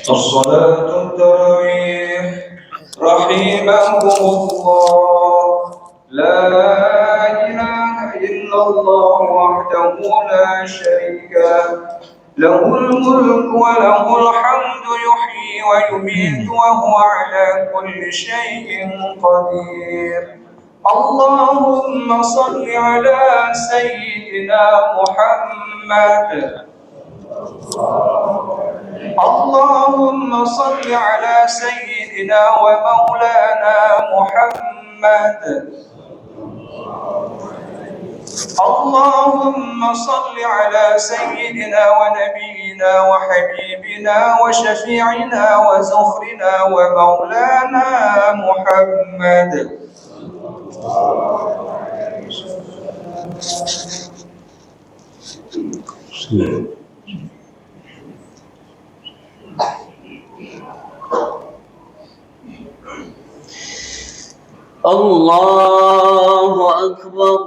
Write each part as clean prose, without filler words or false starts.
الصلاة التراويح رحمهم الله. لا إله إلا الله وحده لا شريك له الملك وله الحمد يحيي ويميت وهو على كل شيء قدير. اللهم صل على سيدنا محمد. اللهم صل على سيدنا ومولانا محمد. اللهم صل على سيدنا ونبينا وحبيبنا وشفيعنا وزخرنا ومولانا محمد. الله أكبر.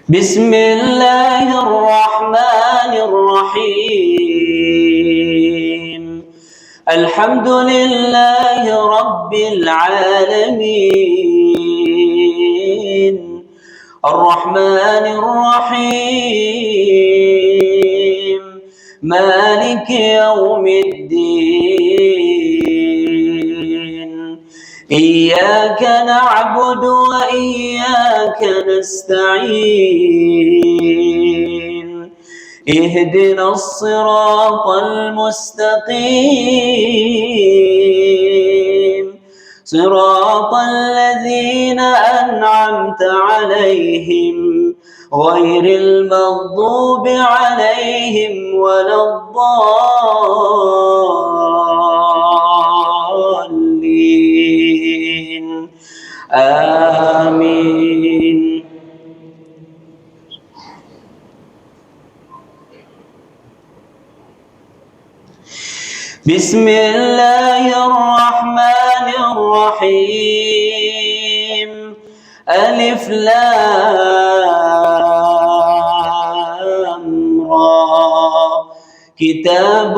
بسم الله الرحمن الرحيم. الحمد لله رب العالمين الرحمن الرحيم مالك يوم الدين. إياك نعبد وإياك نستعين. اهدنا الصراط المستقيم صراط الذين أنعمت عليهم غير المغضوب عليهم ولا الضالين. آمين. بسم الله الرحمن الرحيم. ألف لام را. كتاب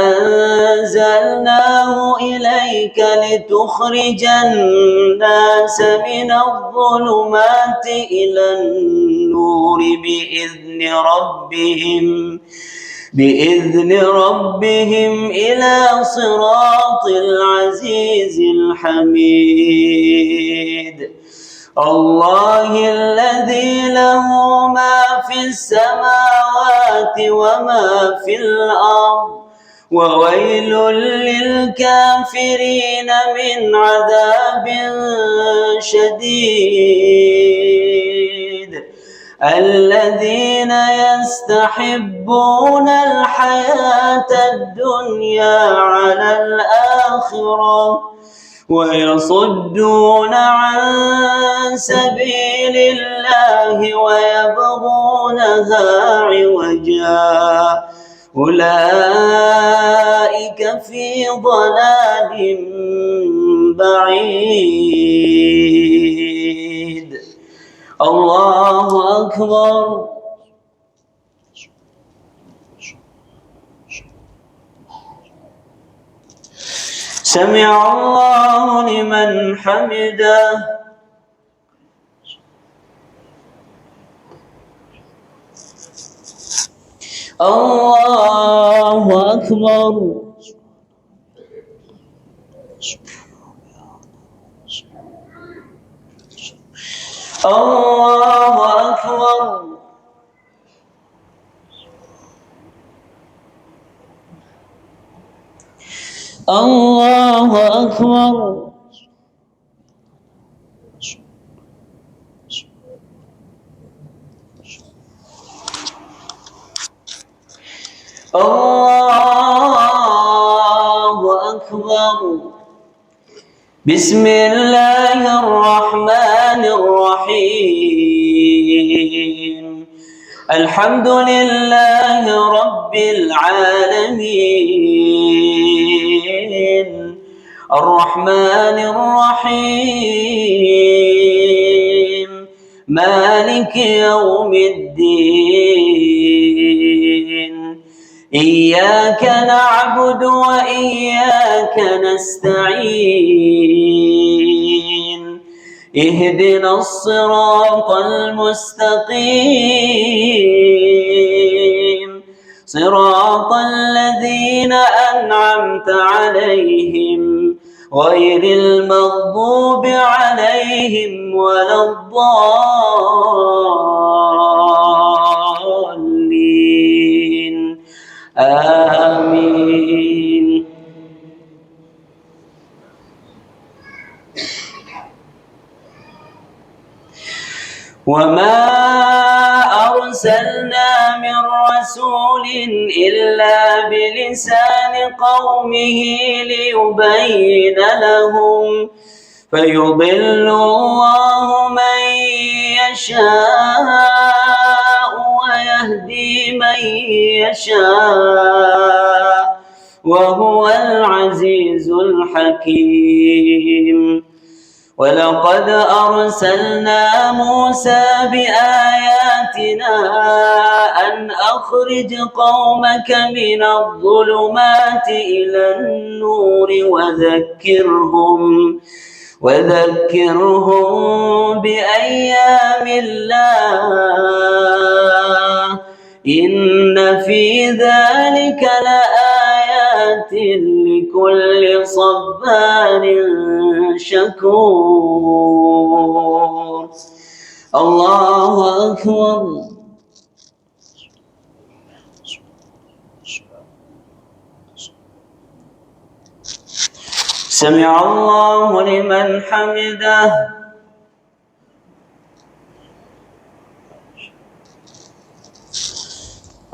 أنزلناه إليك لتخرج الناس من الظلمات إلى النور بإذن ربهم إلى صراط العزيز الحميد. الله الذي له ما في السماوات وما في الأرض وويل للكافرين من عذاب شديد. الذين يستحبون الحياة الدنيا على الآخرة ويصدون عن سبيل الله ويبغونها عوجا. أولئك في ضلال بعيد. الله أكبر. سمع الله لمن حمده. الله أكبر. الله أكبر. الله أكبر. الله أكبر. بسم الله الرحمن الرحيم. الحمد لله رب العالمين الرحمن الرحيم مالك يوم الدين إياك نعبد وإياك نستعين اهدنا الصراط المستقيم صراط الذين أنعمت عليهم غير المغضوب عليهم ولا الضالين آمين. وما أرسلنا من رسول إلا بلسان قومه ليبين لهم فيضل الله من يشاء ويهدي من يشاء وهو العزيز الحكيم. ولقد أرسلنا موسى بآياتنا أن أخرج قومك من الظلمات إلى النور وذكرهم بأيام الله إن في ذلك لآيات لكل صبار شكور. الله أكبر. سمع الله لمن حمده.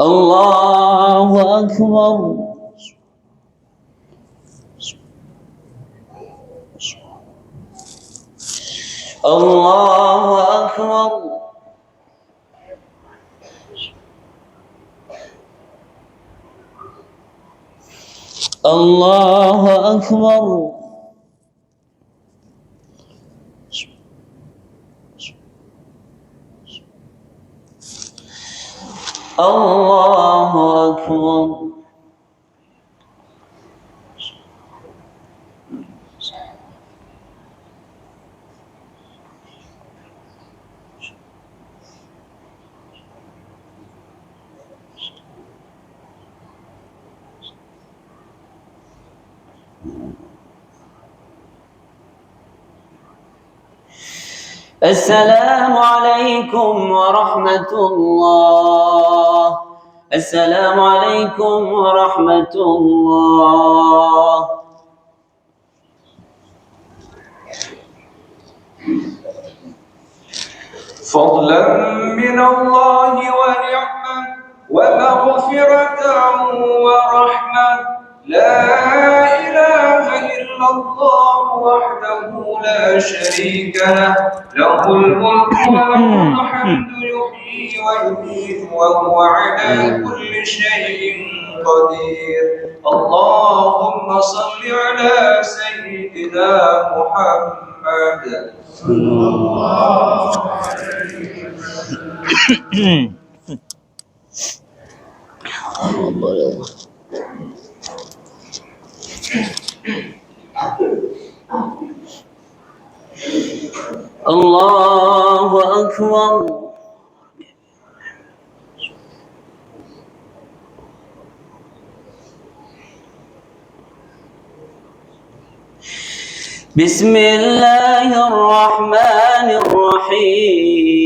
الله أكبر. الله أكبر. الله أكبر. الله أكبر. السلام عليكم ورحمة الله. السلام عليكم ورحمة الله. فضلا من الله ونعمة ومغفرة ورحمة. لا إله إلا الله وحده لا شريك له له الملك وله الحمد يحيي ويميت وهو على كل شيء قدير. اللهم صل على سيدنا محمد صلى الله عليه وسلم. الله أكبر. بسم الله الرحمن الرحيم.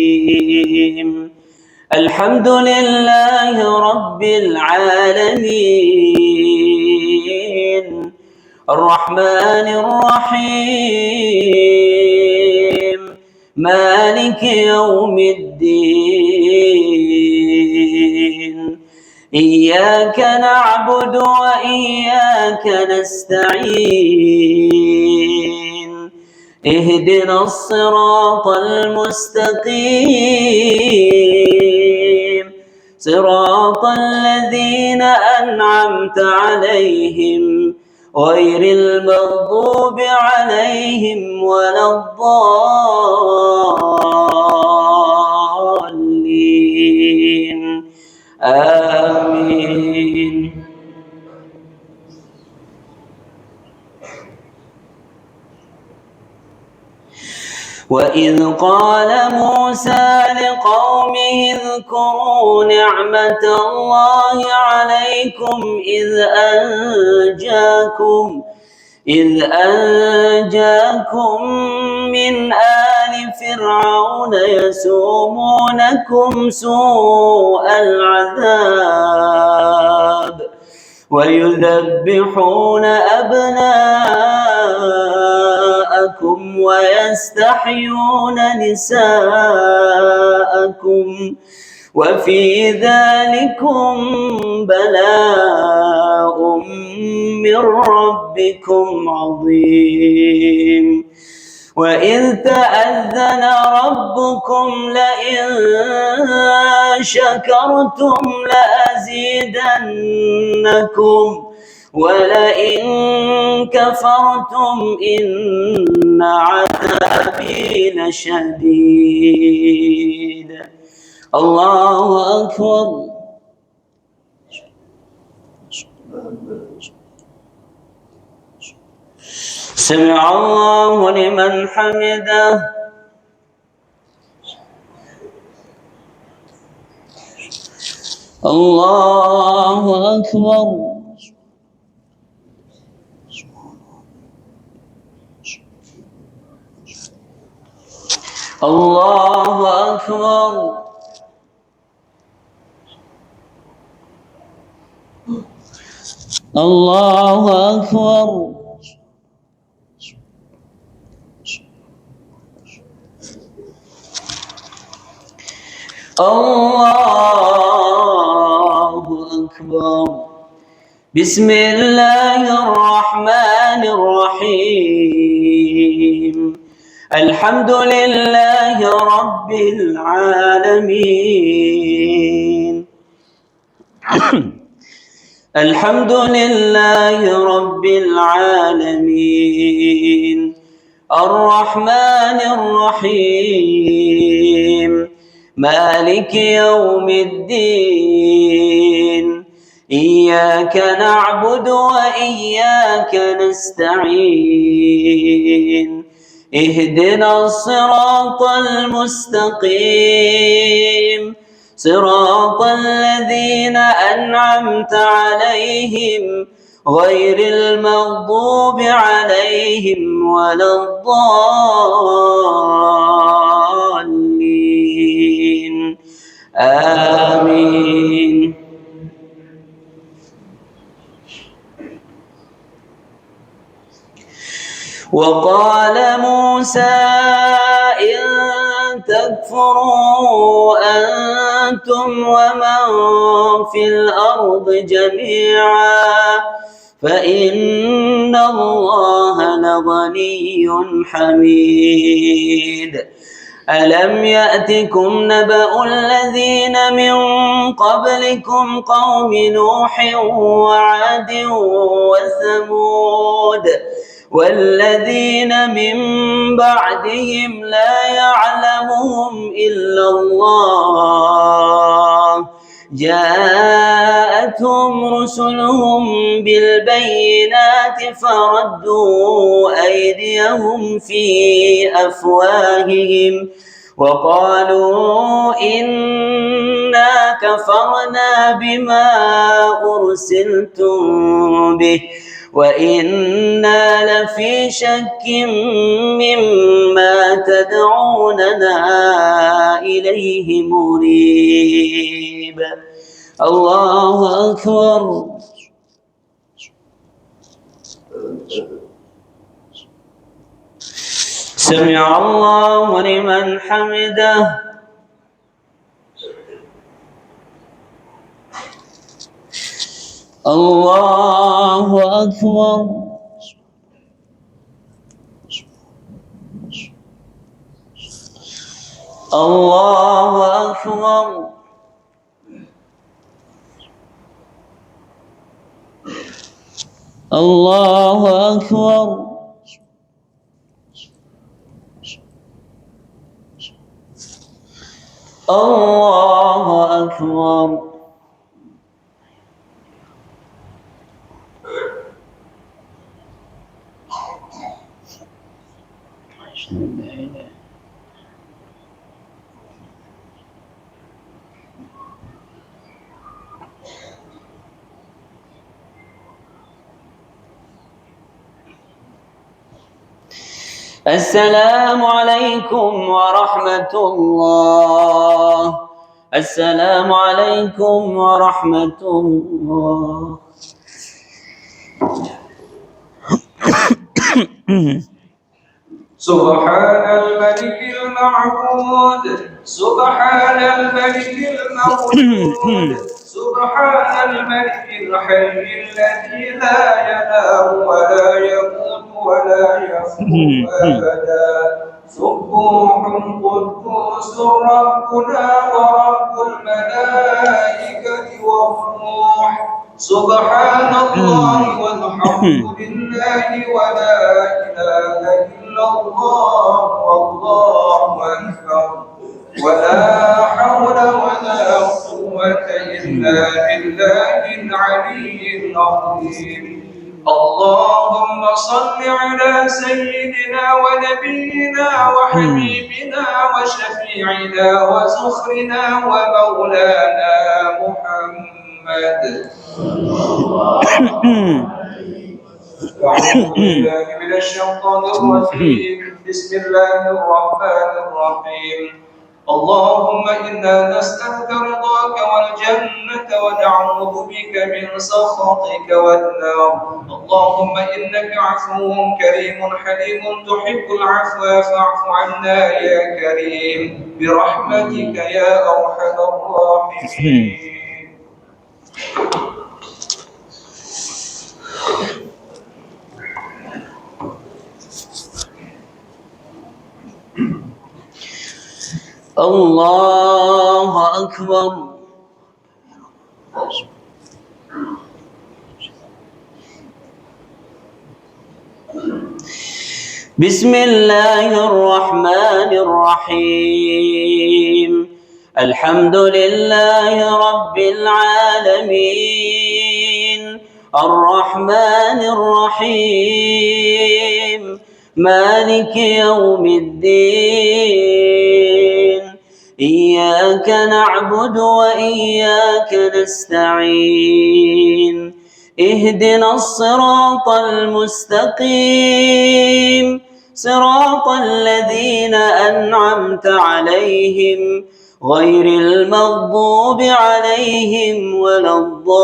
الحمد لله رب العالمين الرحمن الرحيم مالك يوم الدين إياك نعبد وإياك نستعين اهدنا الصراط المستقيم صراط الذين أنعمت عليهم غير المغضوب عليهم ولا الضالين آمين. وإذ قال موسى لقومه اذكروا نعمة الله عليكم إذ أنجاكم من آل فرعون يسومونكم سوء العذاب ويذبحون أبناءكم ويستحيون نساءكم وفي ذلكم بلاء من ربكم عظيم. وإذ تأذن ربكم لئن شكرتم لأزيدنكم ولئن كفرتم إن عذابي لشديد. الله أكبر. سمع الله لمن حمده. الله أكبر. الله أكبر. الله أكبر. الله أكبر. بسم الله الرحمن الرحيم. الحمد لله رب العالمين. الحمد لله رب العالمين الرحمن الرحيم مالك يوم الدين. إياك نعبد وإياك نستعين. اهدنا الصراط المستقيم صراط الذين أنعمت عليهم غير المغضوب عليهم ولا الضالين آمين. وقال موسى إن تكفروا أنتم ومن في الأرض جميعا فإن الله لغني حميد. ألم يأتكم نبأ الذين من قبلكم قوم نوح وعاد وثمود والذين من بعدهم لا يعلمهم إلا الله جاءتهم رسلهم بالبينات فردوا أيديهم في أفواههم وقالوا إنا كفرنا بما أرسلتم به وإنا لفي شك مما تدعوننا إليه مريب. الله أكبر. سمع الله لمن حمده. الله أكبر. الله أكبر. الله أكبر. الله أكبر. السلام عليكم ورحمة الله. السلام عليكم ورحمة الله. سبحان الملك المعبود، سبحان الملك الموجود، سبحان الملك الحي الذي لا ينام ولا يموت ولا يفور أبدا. سبوح قدوس ربنا ورب الملائكة والروح. سبحان الله والحمد لله ولا إله إلا الله والله أكبر، ولا حول ولا قوة إلا بالله العلي العظيم. اللهم صل على سيدنا ونبينا وحبيبنا وشفيعنا وزخرنا ومولانا محمد. أعوذ بالله من الشيطان الرجيم. بسم الله الرحمن الرحيم. اللهم إنا نسألك رضاك والجنة ونعوذ بك من سخطك والنار. اللهم إنك عفو كريم حليم تحب العفو فاعف عنا يا كريم برحمتك يا أرحم الراحمين. الله أكبر. بسم الله الرحمن الرحيم. الحمد لله رب العالمين، الرحمن الرحيم، مالك يوم الدين. إياك نعبد وإياك نستعين. اهدنا الصراط المستقيم، صراط الذين أنعمت عليهم غير المغضوب عليهم ولا الضالين.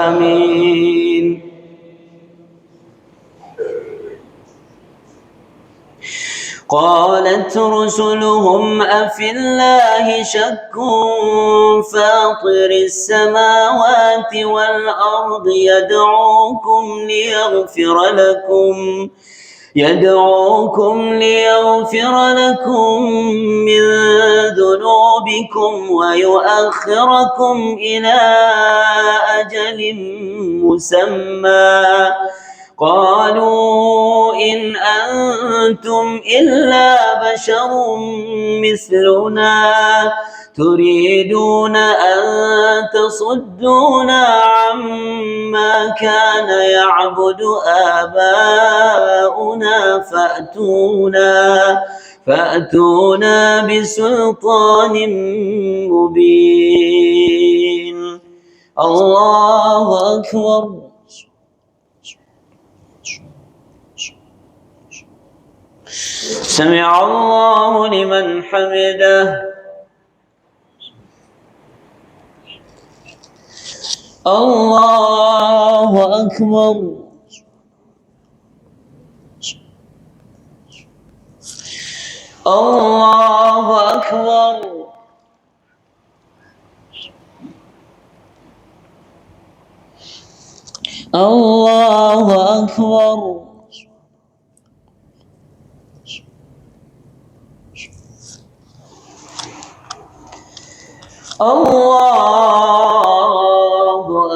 آمين. قالت رسلهم أفي الله شك فاطر السماوات والأرض يدعوكم ليغفر لكم من ذنوبكم ويؤخركم إلى أجل مسمى. قالوا إن أنتم إلا بشر مثلنا تريدون أن تصدونا عما كان يعبد آباؤنا فأتونا بسلطان مبين. الله أكبر. سمع الله لمن حمده. الله أكبر. الله أكبر. الله أكبر. الله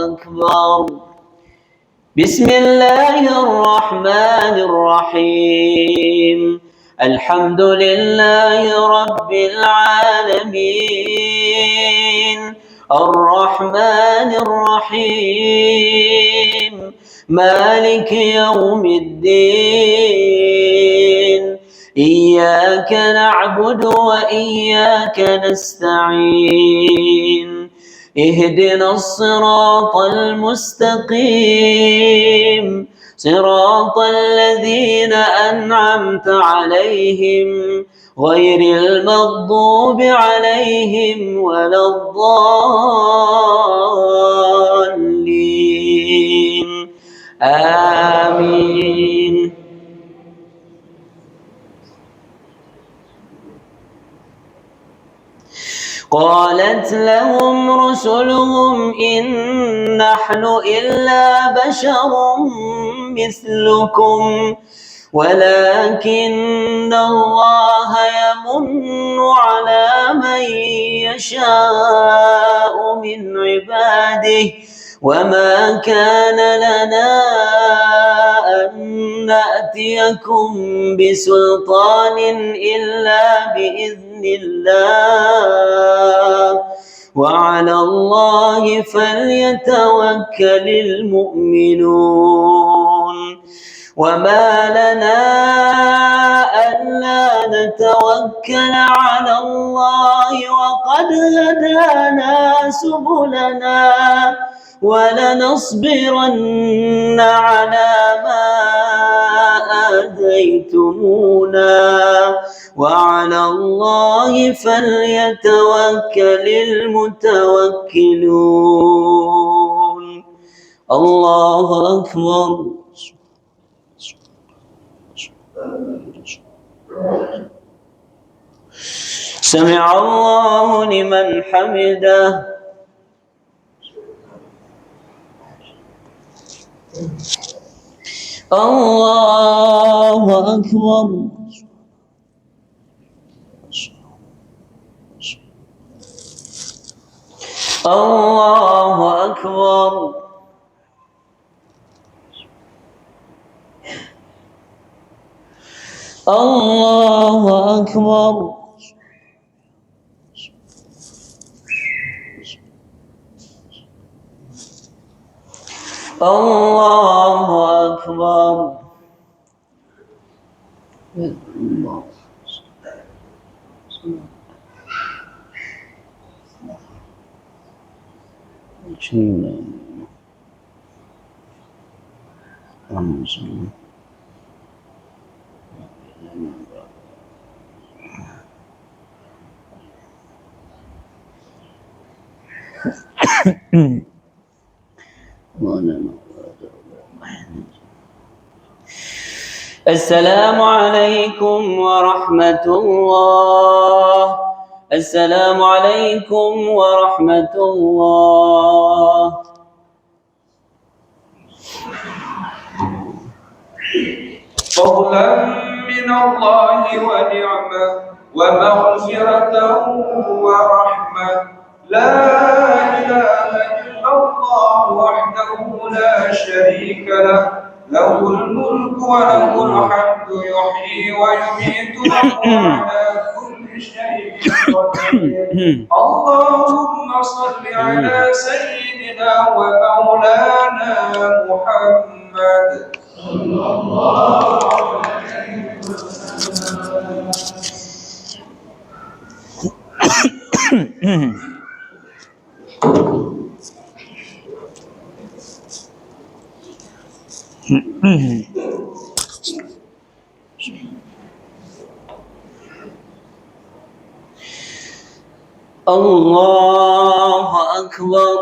أكبر. بسم الله الرحمن الرحيم. الحمد لله رب العالمين الرحمن الرحيم مالك يوم الدين إياك نعبد وإياك نستعين اهدنا الصراط المستقيم صراط الذين أنعمت عليهم غير المغضوب عليهم ولا الضالين آمين. قالت لهم رسلهم إن نحن إلا بشر مثلكم ولكن الله يمن على من يشاء من عباده وما كان لنا أن نأتيكم بسلطان إلا بإذن الله وعلى الله فليتوكل المؤمنون. وما لنا ألا نتوكل على الله وقد هدانا سبلنا ولنصبرن على ما آذيتمونا وعلى الله فليتوكل المتوكلون. الله أكبر. سمع الله لمن حمده. الله أكبر. الله أكبر. الله أكبر. الله أكبر. السلام عليكم ورحمة الله. السلام عليكم ورحمة الله. فضلا من الله ونعمة ومغفرة ورحمة. لا إله إلا الله وحده لا شريك له له الملك وله الحمد يحيي ويميت وهو على كل شيء قدير. اللهم صل على سيدنا ومولانا محمد صلى الله عليه وسلم. الله أكبر.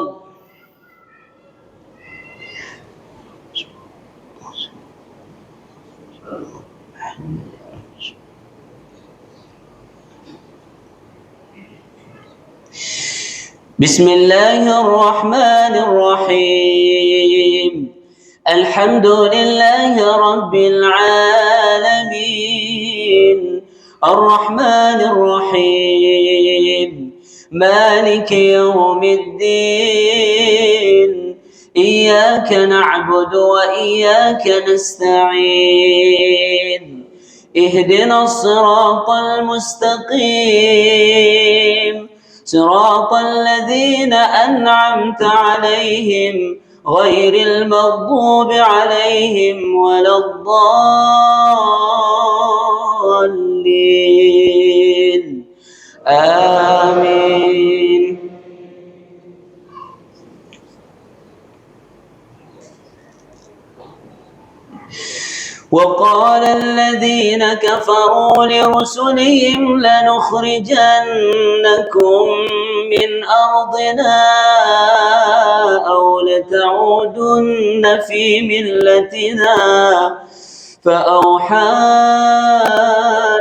بسم الله الرحمن الرحيم. الحمد لله رب العالمين الرحمن الرحيم مالك يوم الدين إياك نعبد وإياك نستعين اهدنا الصراط المستقيم صراط الذين أنعمت عليهم غير المغضوب عليهم ولا الضالين آمين. وقال الذين كفروا لرسلهم لنخرجنكم من أرضنا أو لتعودن في ملتنا فأوحى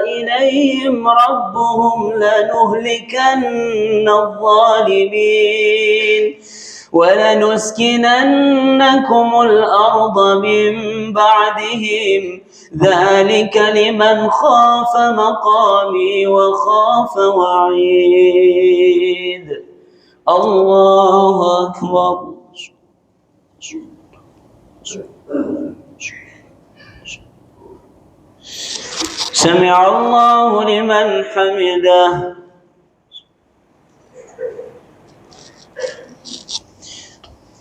إليهم ربهم لنهلكن الظالمين ولنسكننكم الأرض من بعدهم ذلك لمن خاف مقامي وخاف وعيد. الله أكبر. سمع الله لمن حمده.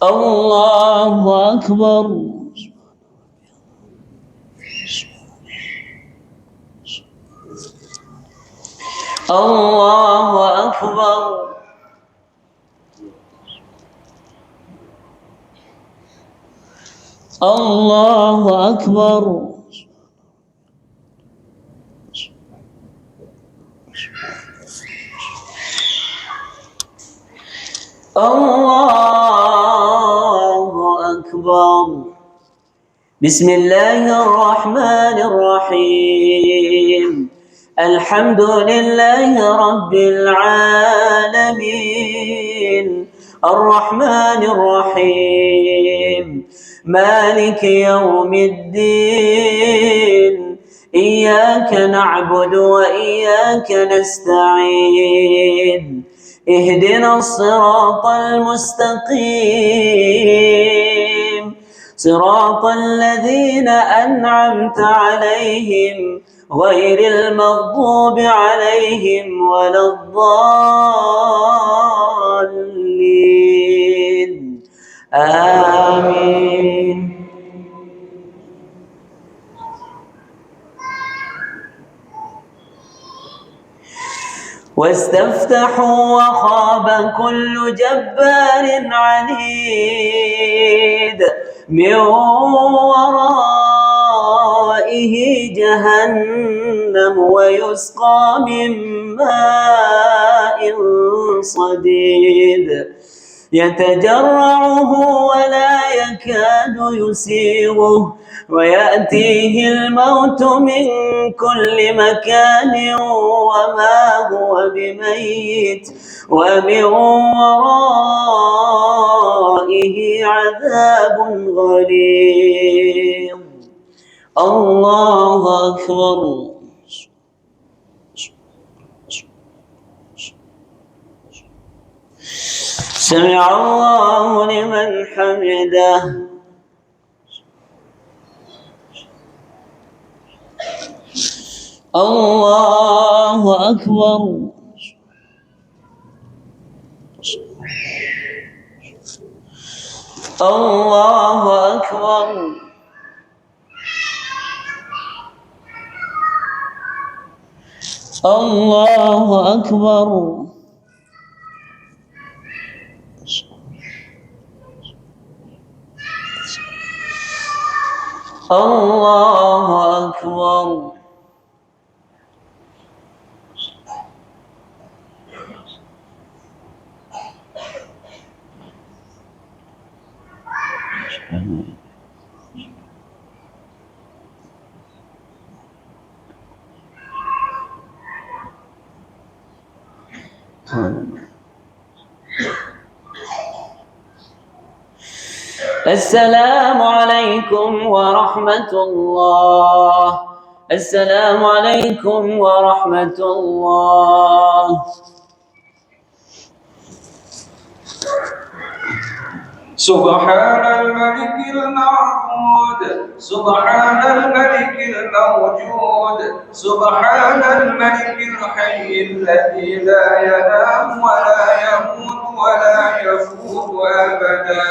الله أكبر. الله أكبر. الله أكبر. الله أكبر. بسم الله الرحمن الرحيم. الحمد لله رب العالمين الرحمن الرحيم مالك يوم الدين إياك نعبد وإياك نستعين اهدنا الصراط المستقيم صراط الذين أنعمت عليهم غير المغضوب عليهم ولا الضالين آمين. واستفتحوا وخاب كل جبار عنيد من ورائه جهنم ويسقى من ماء صديد يتجرعه ولا يكاد يسيغه ويأتيه الموت من كل مكان وما هو بميت ومن ورائه عذاب غليظ. الله أكبر. سمع الله لمن حمده. الله أكبر. الله أكبر. الله أكبر. الله أكبر. السلام عليكم ورحمة الله. السلام عليكم ورحمة الله. سبحان الملك المعبود، سبحان الملك الموجود، سبحان الملك الحي الذي لا ينام ولا يموت ولا يفوت أبدا.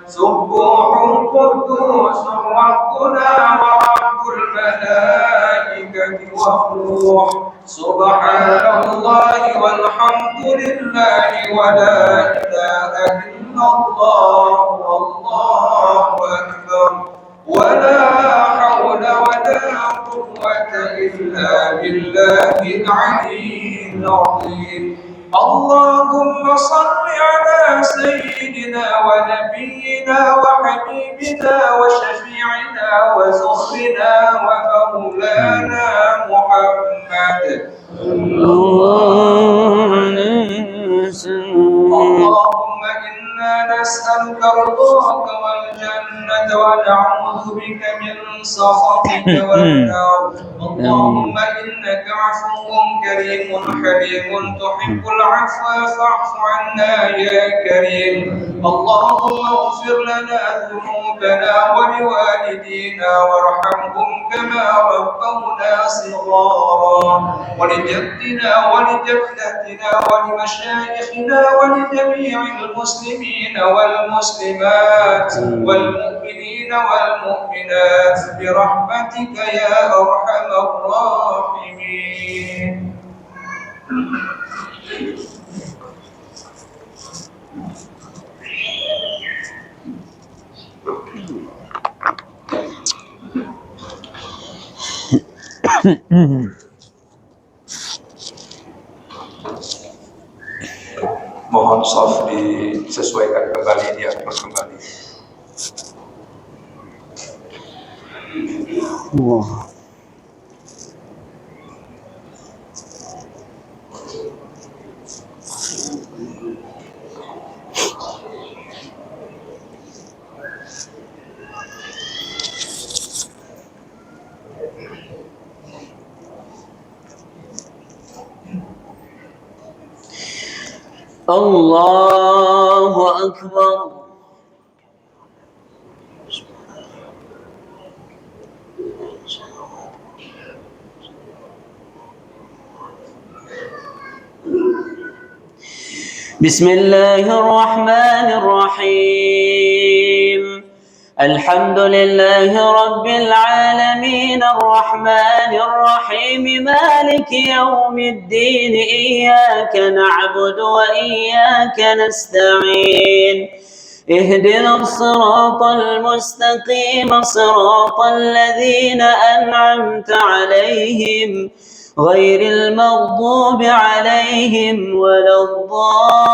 سبوح قدوس ربنا ورب الملائكة والروح، سبحان الله والحمد لله ولا إله إلا الله والله أكبر، ولا حول ولا قوة إلا بالله العلي العظيم. اللهم صل على سيدنا ونبينا وحبيبنا وشفيعنا وزهرنا ومولانا محمد. اللهم إنا نسألك رضاك والجنة ونعوذ بك من سخطك والنار. اللهم إنك عفو كريم حليم تحب العفو فاعف عنا يا كريم. اللهم اغفر لنا ذنوبنا ولوالدينا وارحمهم كما ربونا صغارا، ولجدنا ولجدتنا ولمشايخنا ولجميع المسلمين والمسلمات والمؤمنين والمؤمنات برحمتك يا أرحم الراحمين. Mohon soft disesuaikan kembali, diatur kembali. الله أكبر. بسم الله الرحمن الرحيم. الحمد لله رب العالمين الرحمن الرحيم مالك يوم الدين إياك نعبد وإياك نستعين اهدنا الصراط المستقيم صراط الذين أنعمت عليهم غير المغضوب عليهم ولا الضالين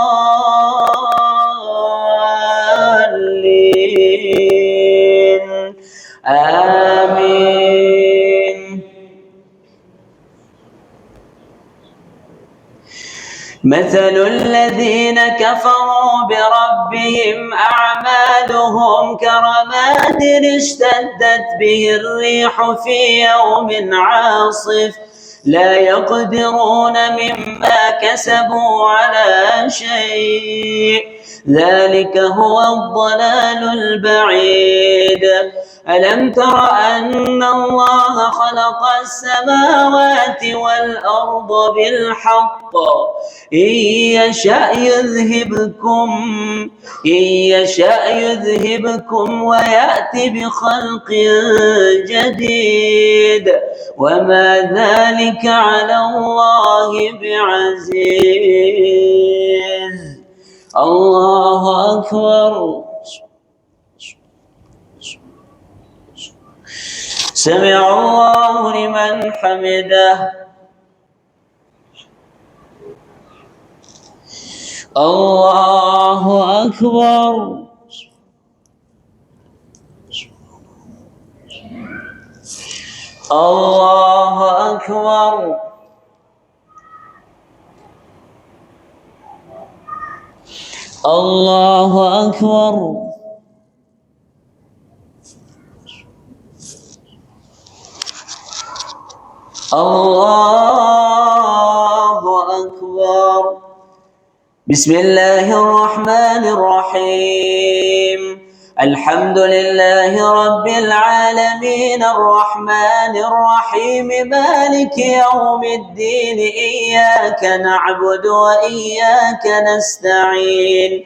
آمين. مثل الذين كفروا بربهم أعمالهم كرماد اشتدت به الريح في يوم عاصف لا يقدرون مما كسبوا على شيء ذلك هو الضلال البعيد. ألم تر أن الله خلق السماوات والأرض بالحق إن يشأ يذهبكم ويأتي بخلق جديد وما ذلك على الله بعزيز. الله أكبر. سمع الله لمن حمده. الله أكبر. الله أكبر. الله أكبر. الله أكبر. بسم الله الرحمن الرحيم الحمد لله رب العالمين الرحمن الرحيم مالك يوم الدين إياك نعبد وإياك نستعين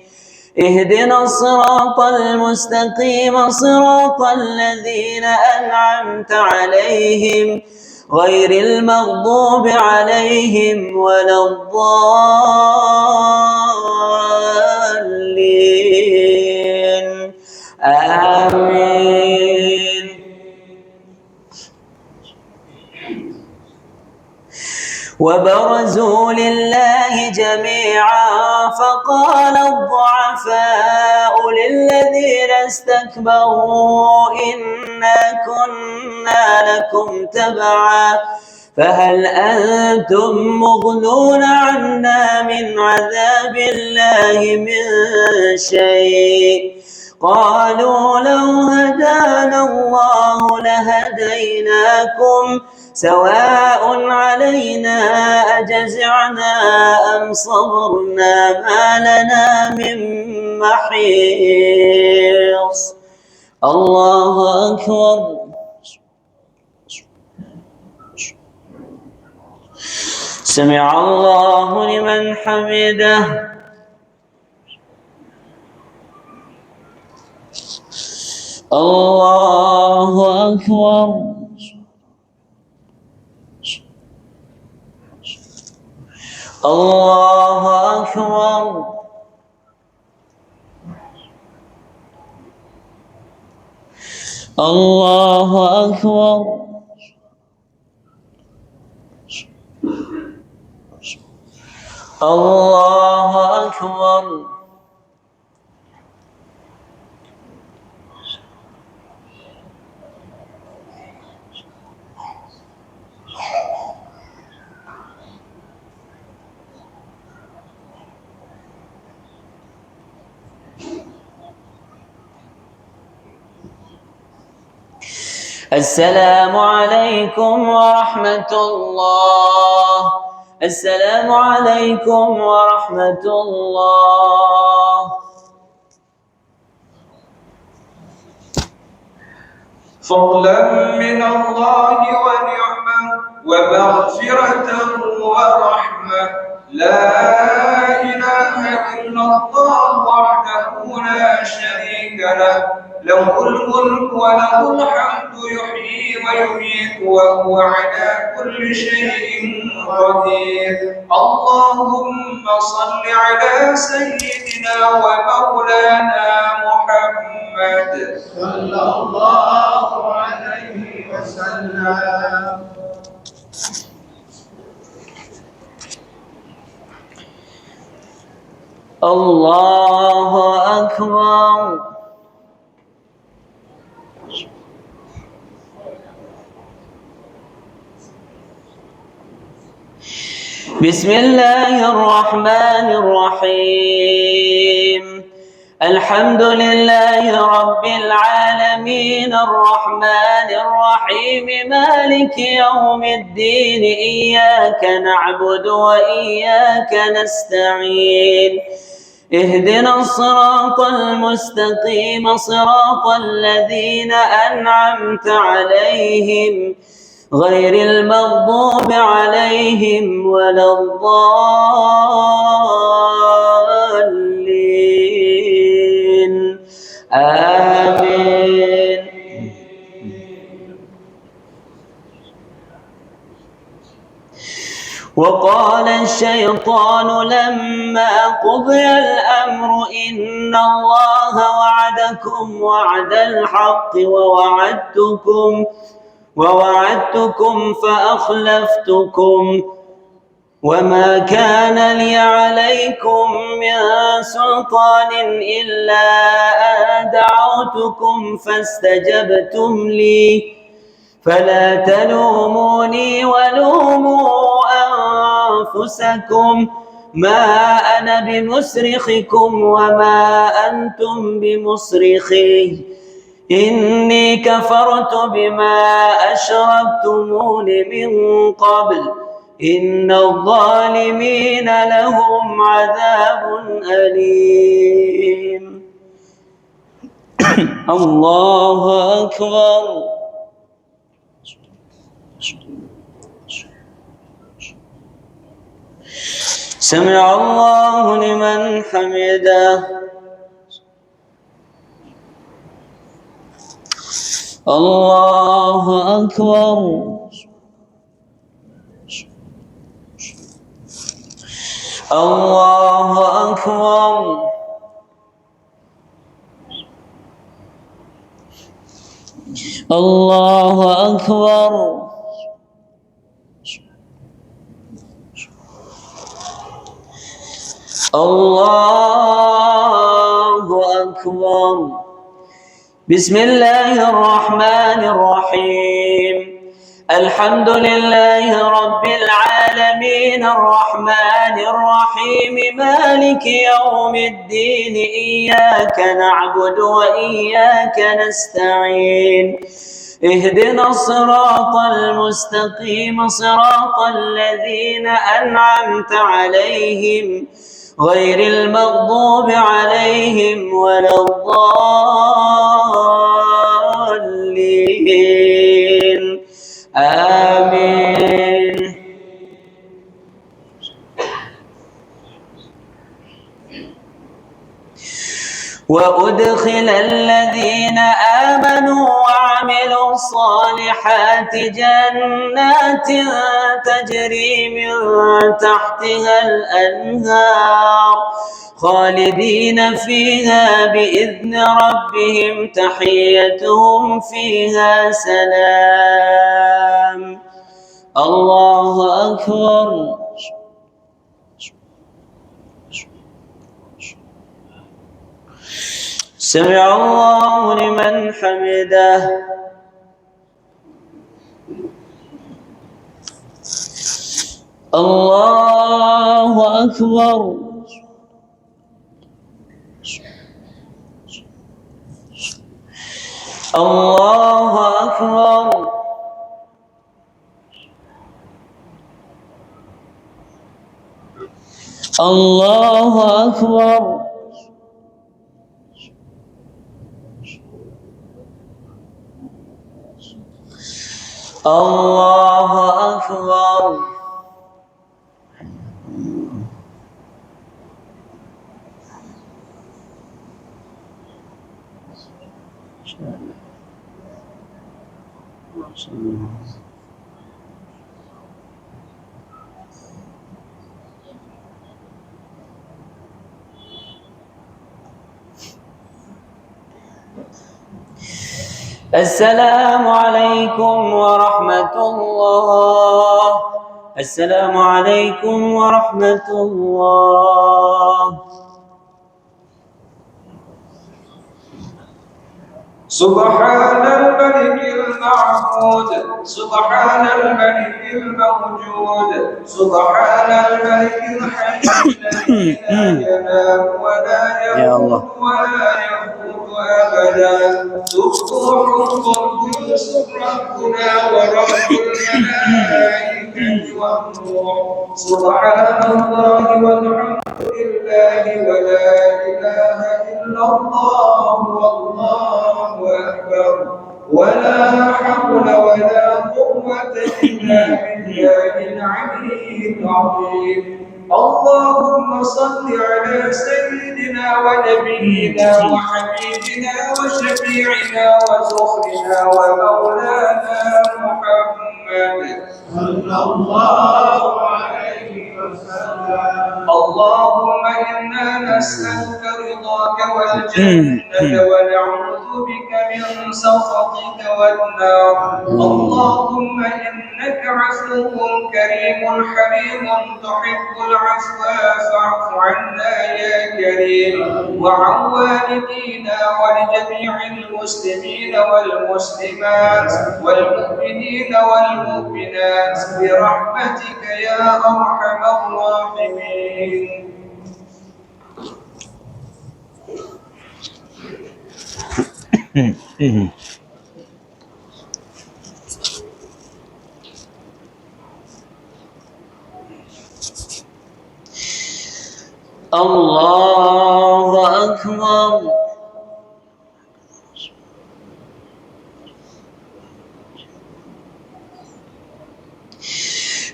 اهدنا الصراط المستقيم صراط الذين أنعمت عليهم غير المغضوب عليهم ولا الضالين آمين. وبرزوا لله جميعا فقال الضعفاء للذين استكبروا إنا كنا لكم تبعا فهل أنتم مغنون عنا من عذاب الله من شيء قالوا لو هدانا الله لهديناكم سواء علينا أجزعنا أم صبرنا ما لنا من محيص. الله أكبر. سمع الله لمن حمده. الله أكبر. الله أكبر. الله أكبر. الله أكبر. السلام عليكم ورحمة الله. السلام عليكم ورحمة الله. فضلا من الله ونعمة ومغفرة ورحمة. لا إله إلا الله وحده لا شريك له له الملك وله الحمد يحيي ويميت وهو على كل شيء قدير. اللهم صل على سيدنا ومولانا محمد صلى الله عليه وسلم. الله أكبر. بسم الله الرحمن الرحيم الحمد لله رب العالمين الرحمن الرحيم مالك يوم الدين إياك نعبد وإياك نستعين اهدنا الصراط المستقيم صراط الذين أنعمت عليهم غير المغضوب عليهم ولا الضالين آمين. وقال الشيطان لما قضي الأمر إن الله وعدكم وعد الحق ووعدتكم فأخلفتكم وما كان لي عليكم من سلطان إلا أن دعوتكم فاستجبتم لي فلا تلوموني ولوموا أنفسكم ما أنا بمصرخكم وما أنتم بمصرخي إني كفرت بما أشركتمون من قبل إن الظالمين لهم عذاب أليم. الله أكبر. سمع الله لمن حمده. الله أكبر. الله أكبر. الله أكبر. الله أكبر. بسم الله الرحمن الرحيم. الحمد لله رب العالمين الرحمن الرحيم مالك يوم الدين إياك نعبد وإياك نستعين اهدنا الصراط المستقيم صراط الذين أنعمت عليهم غير المغضوب عليهم ولا الضالين آمين. وأدخل الذين آمنوا وعملوا الصالحات جنات تجري من تحتها الأنهار خالدين فيها بإذن ربهم تحيتهم فيها سلام. الله أكبر. سمع الله لمن حمده. الله أكبر. الله أكبر. الله أكبر. الله أكبر. السلام عليكم ورحمة الله. السلام عليكم ورحمة الله. سبحان الملك المعبود سبحان الملك الموجود سبحان الملك الحي الذي لا ينام ولا يموت ولا يموت أبدا سبوح قدوس ربنا ورب الملائكة والروح سبحان الله والحمد لله ولا إله إلا الله والله أكبر ولا حول ولا قوة إلا بالله العلي العظيم. اللهم صل على سيدنا ونبينا وحبيبنا وشفيعنا وزخرنا ومولانا محمد صلى الله عليه وسلم. اللهم إنا نسألك رضاك والجنة ونعوذ بك من سخطك والنار. اللهم إنك عفو كريم حليم تحب العفو فاعف عنا يا كريم وعن والدينا ولجميع المسلمين والمسلمات والمؤمنين والمؤمنات برحمتك يا أرحم الراحمين. الله أكبر.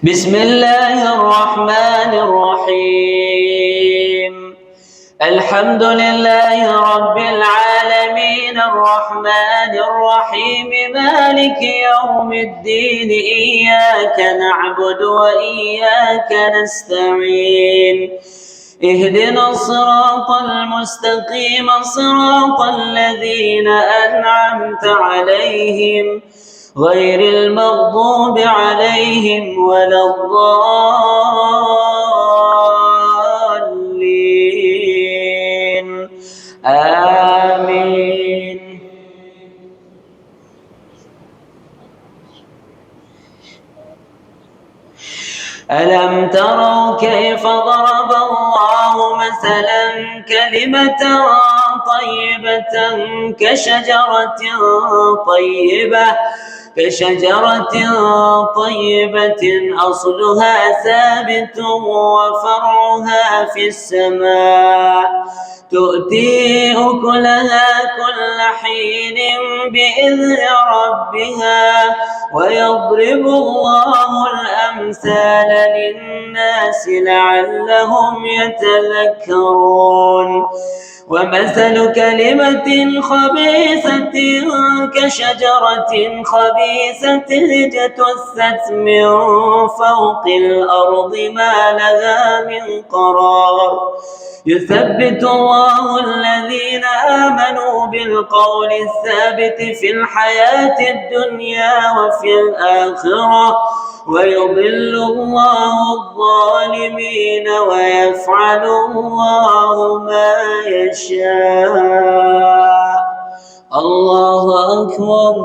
بسم الله الرحمن الرحيم. الحمد لله رب العالمين الرحمن الرحيم مالك يوم الدين إياك نعبد وإياك نستعين اهدنا الصراط المستقيم صراط الذين أنعمت عليهم غير المغضوب عليهم ولا الضالين آمين. ألم تروا كيف ضرب الله مثلا كلمة طيبة كشجرة طيبة أصلها ثابت وفرعها في السماء تؤتي أكلها كل حين بإذن ربها ويضرب الله الأمثال للناس لعلهم يتذكرون. ومثل كلمة خبيثة كشجرة خبيثة اجتثت من فوق الأرض ما لها من قرار يثبت الله الذين آمنوا بالقول الثابت في الحياة الدنيا وفي الآخرة ويضل الله الظالمين ويفعل الله ما يشاء. الله أكبر.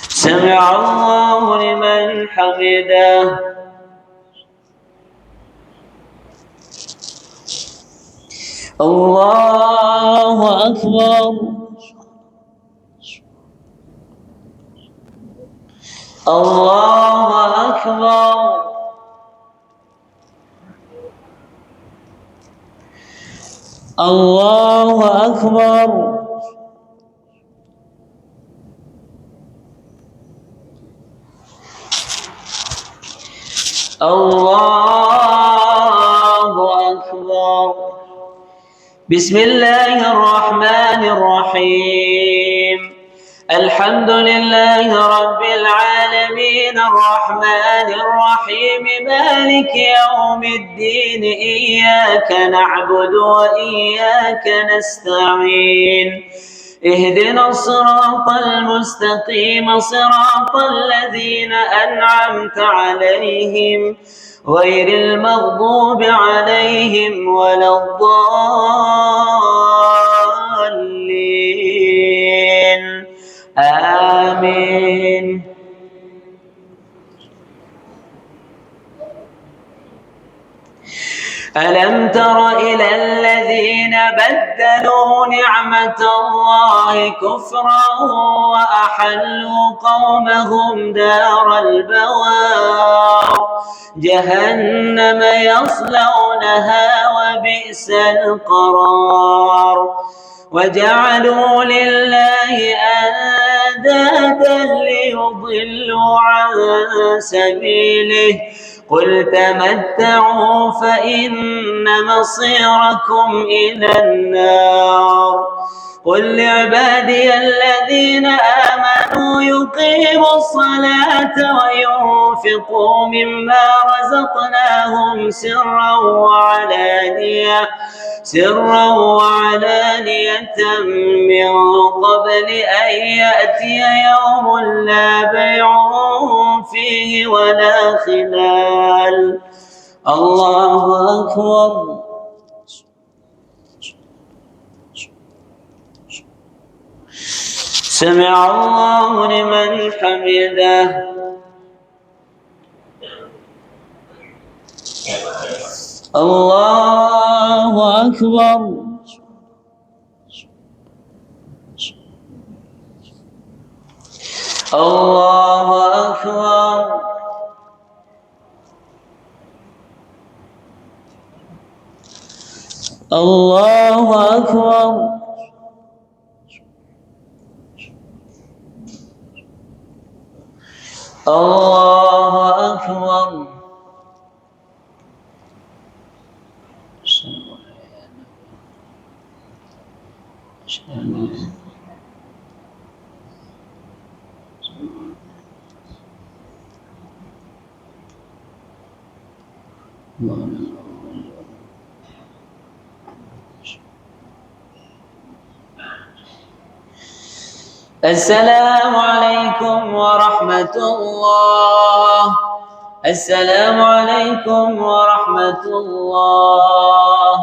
سمع الله لمن حمده. الله أكبر. الله أكبر. الله أكبر. الله أكبر. بسم الله الرحمن الرحيم. الحمد لله رب العالمين الرحمن الرحيم مالك يوم الدين إياك نعبد وإياك نستعين اهدنا الصراط المستقيم صراط الذين أنعمت عليهم غير المغضوب عليهم ولا الضالين آمين. ألم تر إلى الذين بدلوا نعمة الله كفرا وأحلوا قومهم دار البوار جهنم يصلونها وبئس القرار وجعلوا لله أندادا ليضلوا عن سبيله قل تمتعوا فإن مصيركم إلى النار قل لعبادي الذين آمنوا يقيموا الصلاة وينفقوا مما رزقناهم سرا وعلانية من قبل أن يأتي يوم لا بيع فيه ولا خلال. الله أكبر. سمع الله لمن حمده. الله أكبر. الله أكبر. الله أكبر. الله أكبر. السلام عليكم ورحمة الله. السلام عليكم ورحمة الله.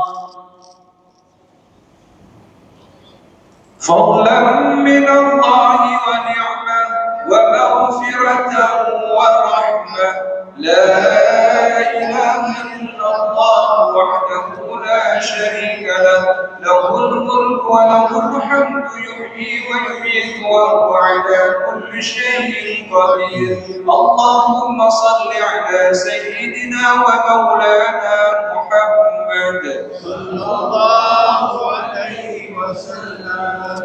فضلا من الله ونعمة ومغفرة ورحمة. لا إله إلا الله وحده لا شريك له، له الملك وله الحمد، يحيي ويميت وهو على كل شيء قدير. اللهم صل على سيدنا ومولانا محمد صلى الله عليه وسلم.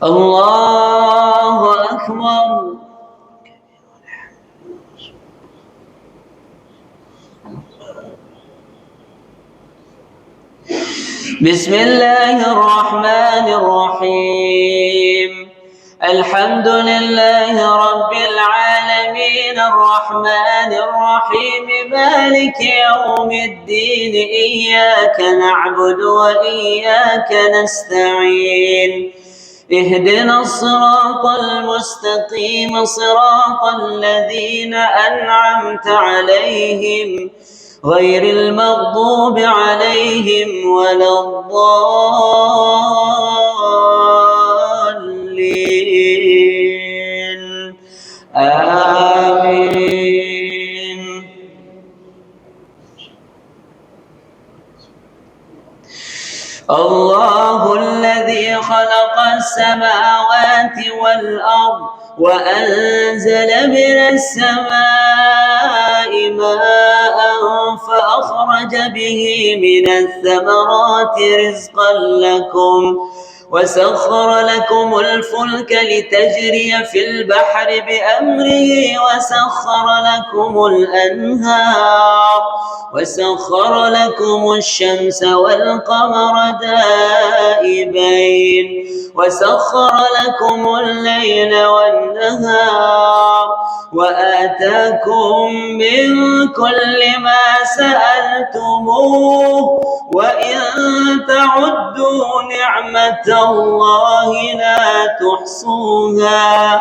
الله أكبر. بسم الله الرحمن الرحيم. الحمد لله رب العالمين الرحمن الرحيم مالك يوم الدين. إياك نعبد وإياك نستعين. اهدنا الصراط المستقيم صراط الذين أنعمت عليهم غير المغضوب عليهم ولا الضالين. آمين. الله الذي خلق السماوات والأرض وأنزل من السماء ماء فأخرج به من الثمرات رزقا لكم وسخر لكم الفلك لتجري في البحر بأمره وسخر لكم الأنهار وسخر لكم الشمس والقمر دائبين وسخر لكم الليل والنهار وآتاكم من كل ما سألتموه وإن تعدوا نعمة الله لا تحصوها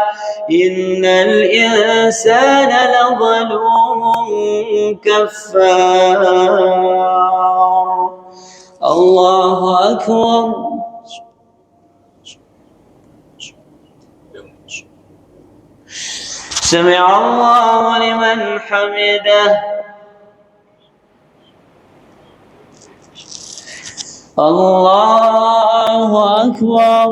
إن الإنسان لظلوم كفار. الله أكبر. سمع الله لمن حمده. الله أكبر.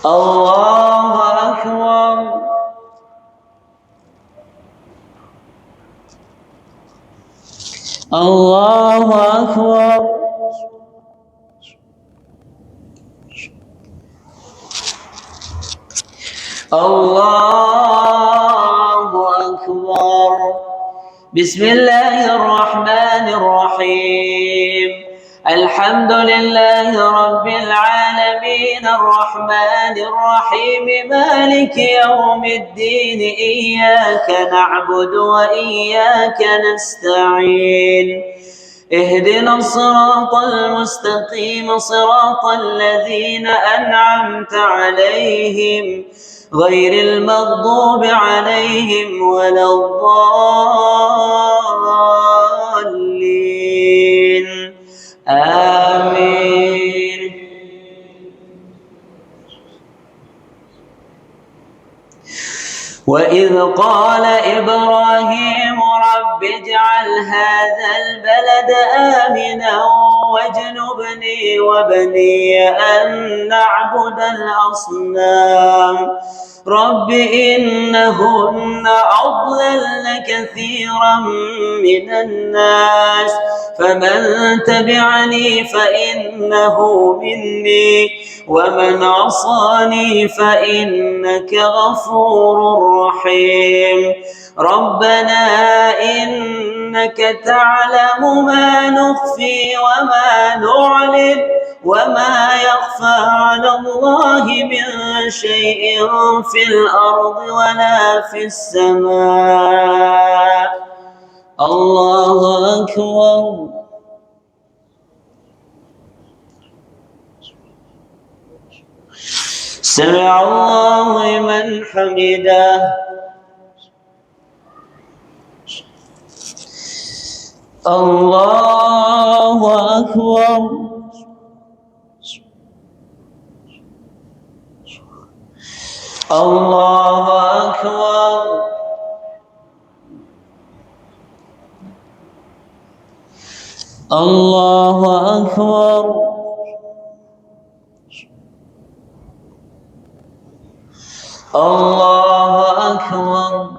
الله أكبر. الله أكبر. الله أكبر. بسم الله الرحمن الرحيم. الحمد لله رب العالمين الرحمن الرحيم مالك يوم الدين. إياك نعبد وإياك نستعين. اهدنا الصراط المستقيم صراط الذين أنعمت عليهم غير المغضوب عليهم ولا الضالين. آمين. وإذ قال إبراهيم رب اجعل هذا البلد آمنا واجنبني وبني أن نعبد الأصنام رب إنهن أضللن كثيرا من الناس فمن تبعني فإنه مني ومن عصاني فإنك غفور رحيم ربنا إنك تعلم ما نخفي وما نعلن وما يخفى على الله من شيء في الأرض ولا في السماء الله أكبر سمع الله لمن حمده الله أكبر الله أكبر الله أكبر الله أكبر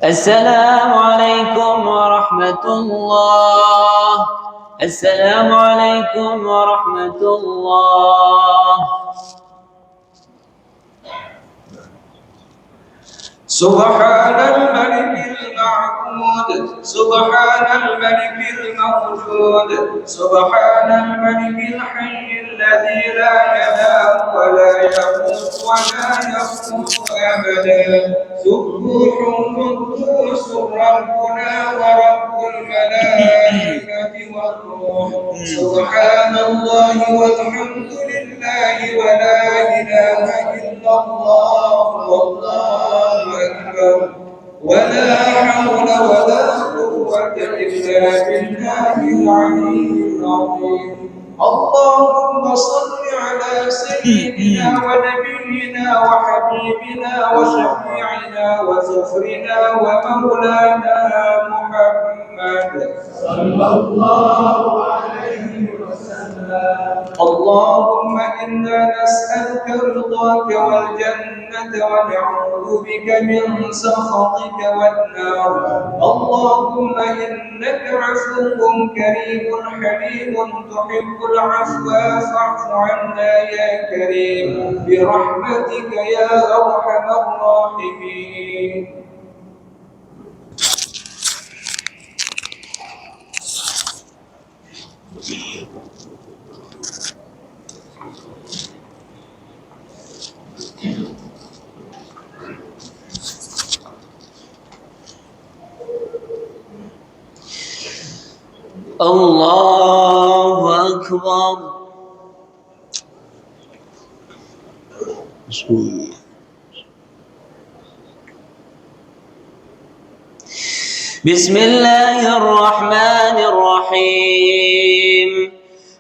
السلام عليكم ورحمة الله السلام عليكم ورحمة الله سبحان الملك المعبود سبحان الملك الموجود سبحان الملك الحي الذي لا ينام ولا يموت ولا يموت أبدا سبوح قدوس ربنا ورب الملائكة والروح سبحان الله والحمد لله ولا إله إلا الله والله أكبر ولا حول ولا قوة إلا بالله العلي العظيم اللهم صل على سيدنا ونبينا وحبيبنا وشفيعنا وزخرنا ومولانا محمد صلى الله عليه وسلم اللهم إنا نسألك رضاك والجنة ونعوذ بك من سخطك والنار اللهم إنك عفو كريم حليم تحب العفو فاعف عنا يا كريم برحمتك يا أرحم الراحمين الله أكبر بسم الله الرحمن الرحيم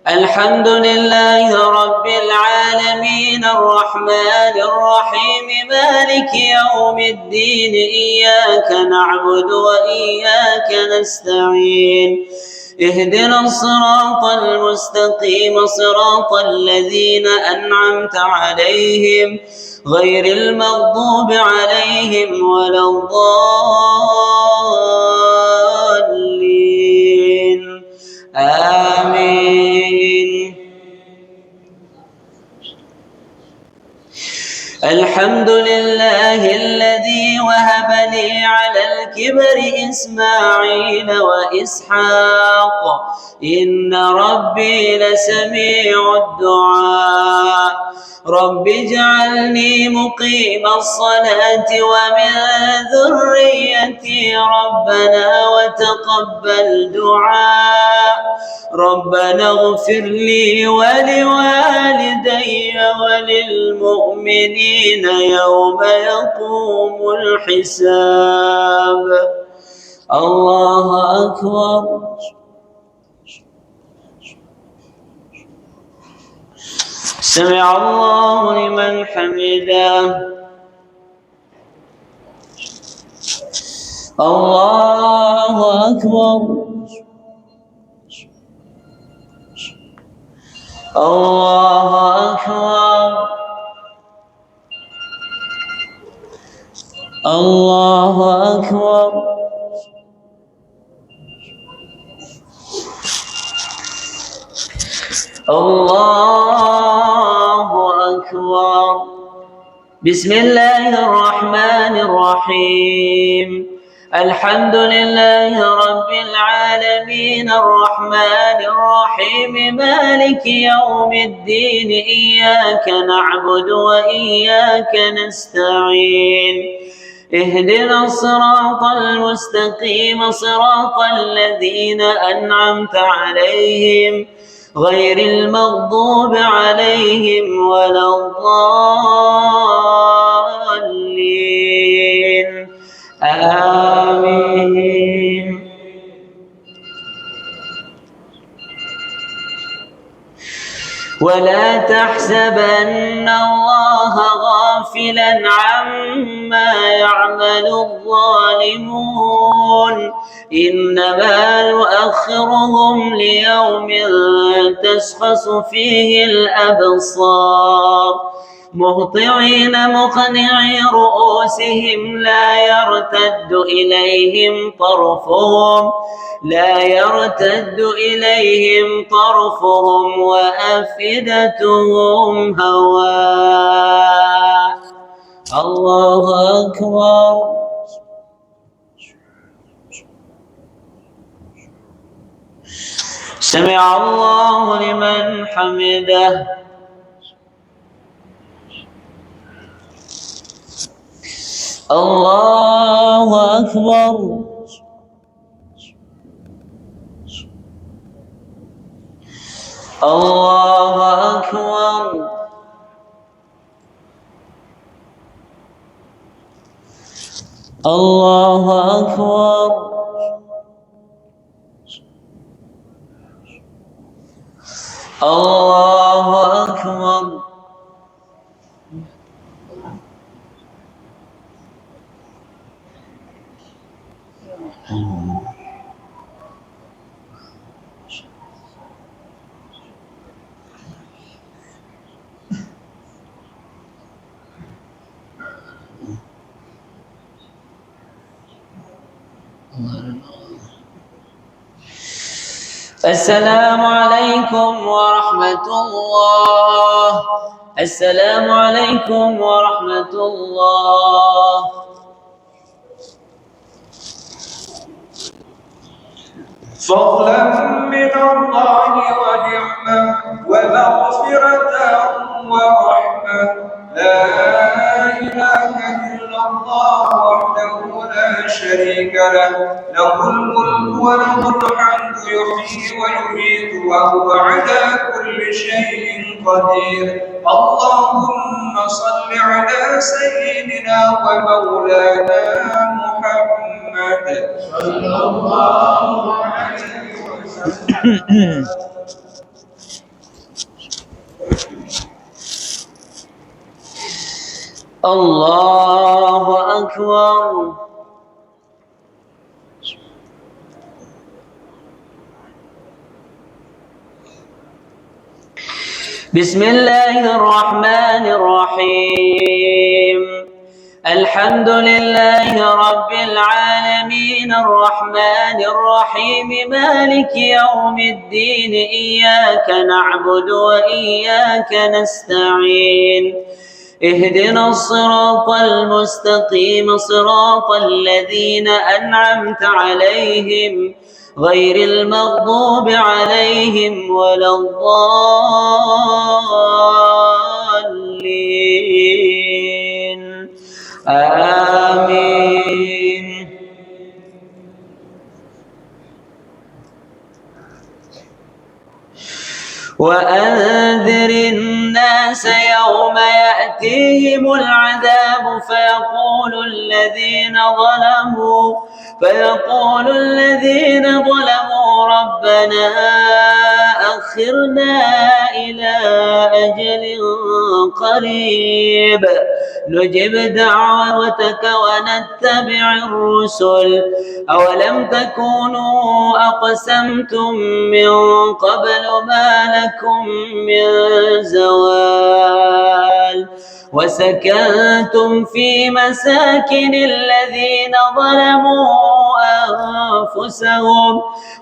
الحمد لله رب العالمين الرحمن الرحيم مالك يوم الدين إياك نعبد وإياك نستعين اهدنا الصراط المستقيم صراط الذين أنعمت عليهم غير المغضوب عليهم ولا الضالين آمين الحمد لله الذي وهب لي على الكبر إسماعيل وإسحاق إن ربي لسميع الدعاء رب اجعلني مقيم الصلاة ومن ذريتي ربنا وتقبل دعاء ربنا اغفر لي ولوالدي وللمؤمنين يوم يقوم الحساب. الله أكبر. سمع الله لمن حمده. الله أكبر. الله أكبر. الله أكبر. الله أكبر. بسم الله الرحمن الرحيم. الحمد لله رب العالمين الرحمن الرحيم مالك يوم الدين إياك نعبد وإياك نستعين اهدنا الصراط المستقيم صراط الذين أنعمت عليهم غير المغضوب عليهم ولا الضالين آمين. ولا تحسبن الله غافلا عما يعمل الظالمون إنما نؤخرهم ليوم تشخص فيه الأبصار مهطعين مقنعي رؤوسهم لا يرتد إليهم طرفهم وأفئدتهم هواء. الله أكبر. سمع الله لمن حمده. الله أكبر. الله أكبر. الله أكبر. الله أكبر. السلام عليكم ورحمة الله. السلام عليكم ورحمة الله. فضلا من الله ونعمة ومغفرة ورحمة. لا إله إلا الله وحده لا شريك له له الملك وله الحمد يحيي ويميت وهو على كل شيء قدير. اللهم صل على سيدنا ومولانا محمد صلى الله عليه وسلم. الله أكبر. بسم الله الرحمن الرحيم. الحمد لله رب العالمين الرحمن الرحيم مالك يوم الدين إياك نعبد وإياك نستعين اهدنا الصراط المستقيم صراط الذين أنعمت عليهم غير المغضوب عليهم ولا الضالين آمين. وأنذر الناس يوم يأتيهم العذاب فيقول الذين ظلموا ربنا أخرنا إلى أجل قريب نجب دعوتك ونتبع الرسل أولم تكونوا أقسمتم من قبل ما لكم من زوال وسكنتم في مساكن الذين ظلموا أنفسهم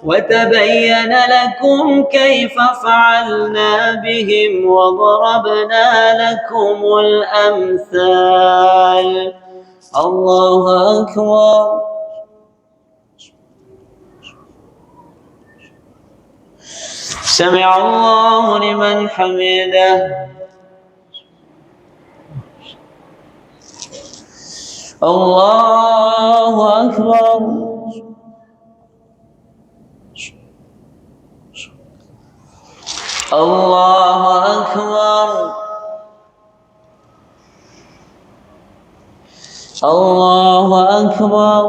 وتبين لكم كيف فعلنا بهم وضربنا لكم الأمثال. الله أكبر. سمع الله لمن حمده. الله أكبر. الله أكبر. الله أكبر.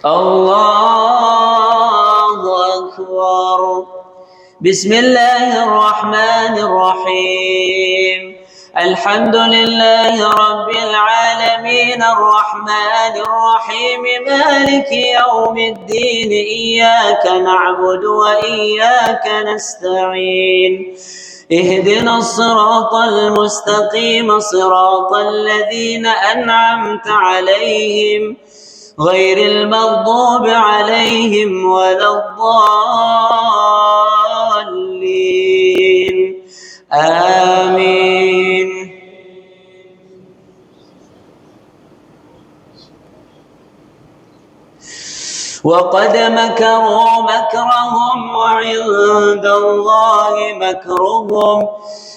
الله أكبر. بسم الله الرحمن الرحيم. الحمد لله رب العالمين الرحمن الرحيم مالك يوم الدين إياك نعبد وإياك نستعين اهدنا الصراط المستقيم صراط الذين أنعمت عليهم غير المغضوب عليهم ولا الضالين آمين. وقد مكروا مكرهم وعند الله مكرهم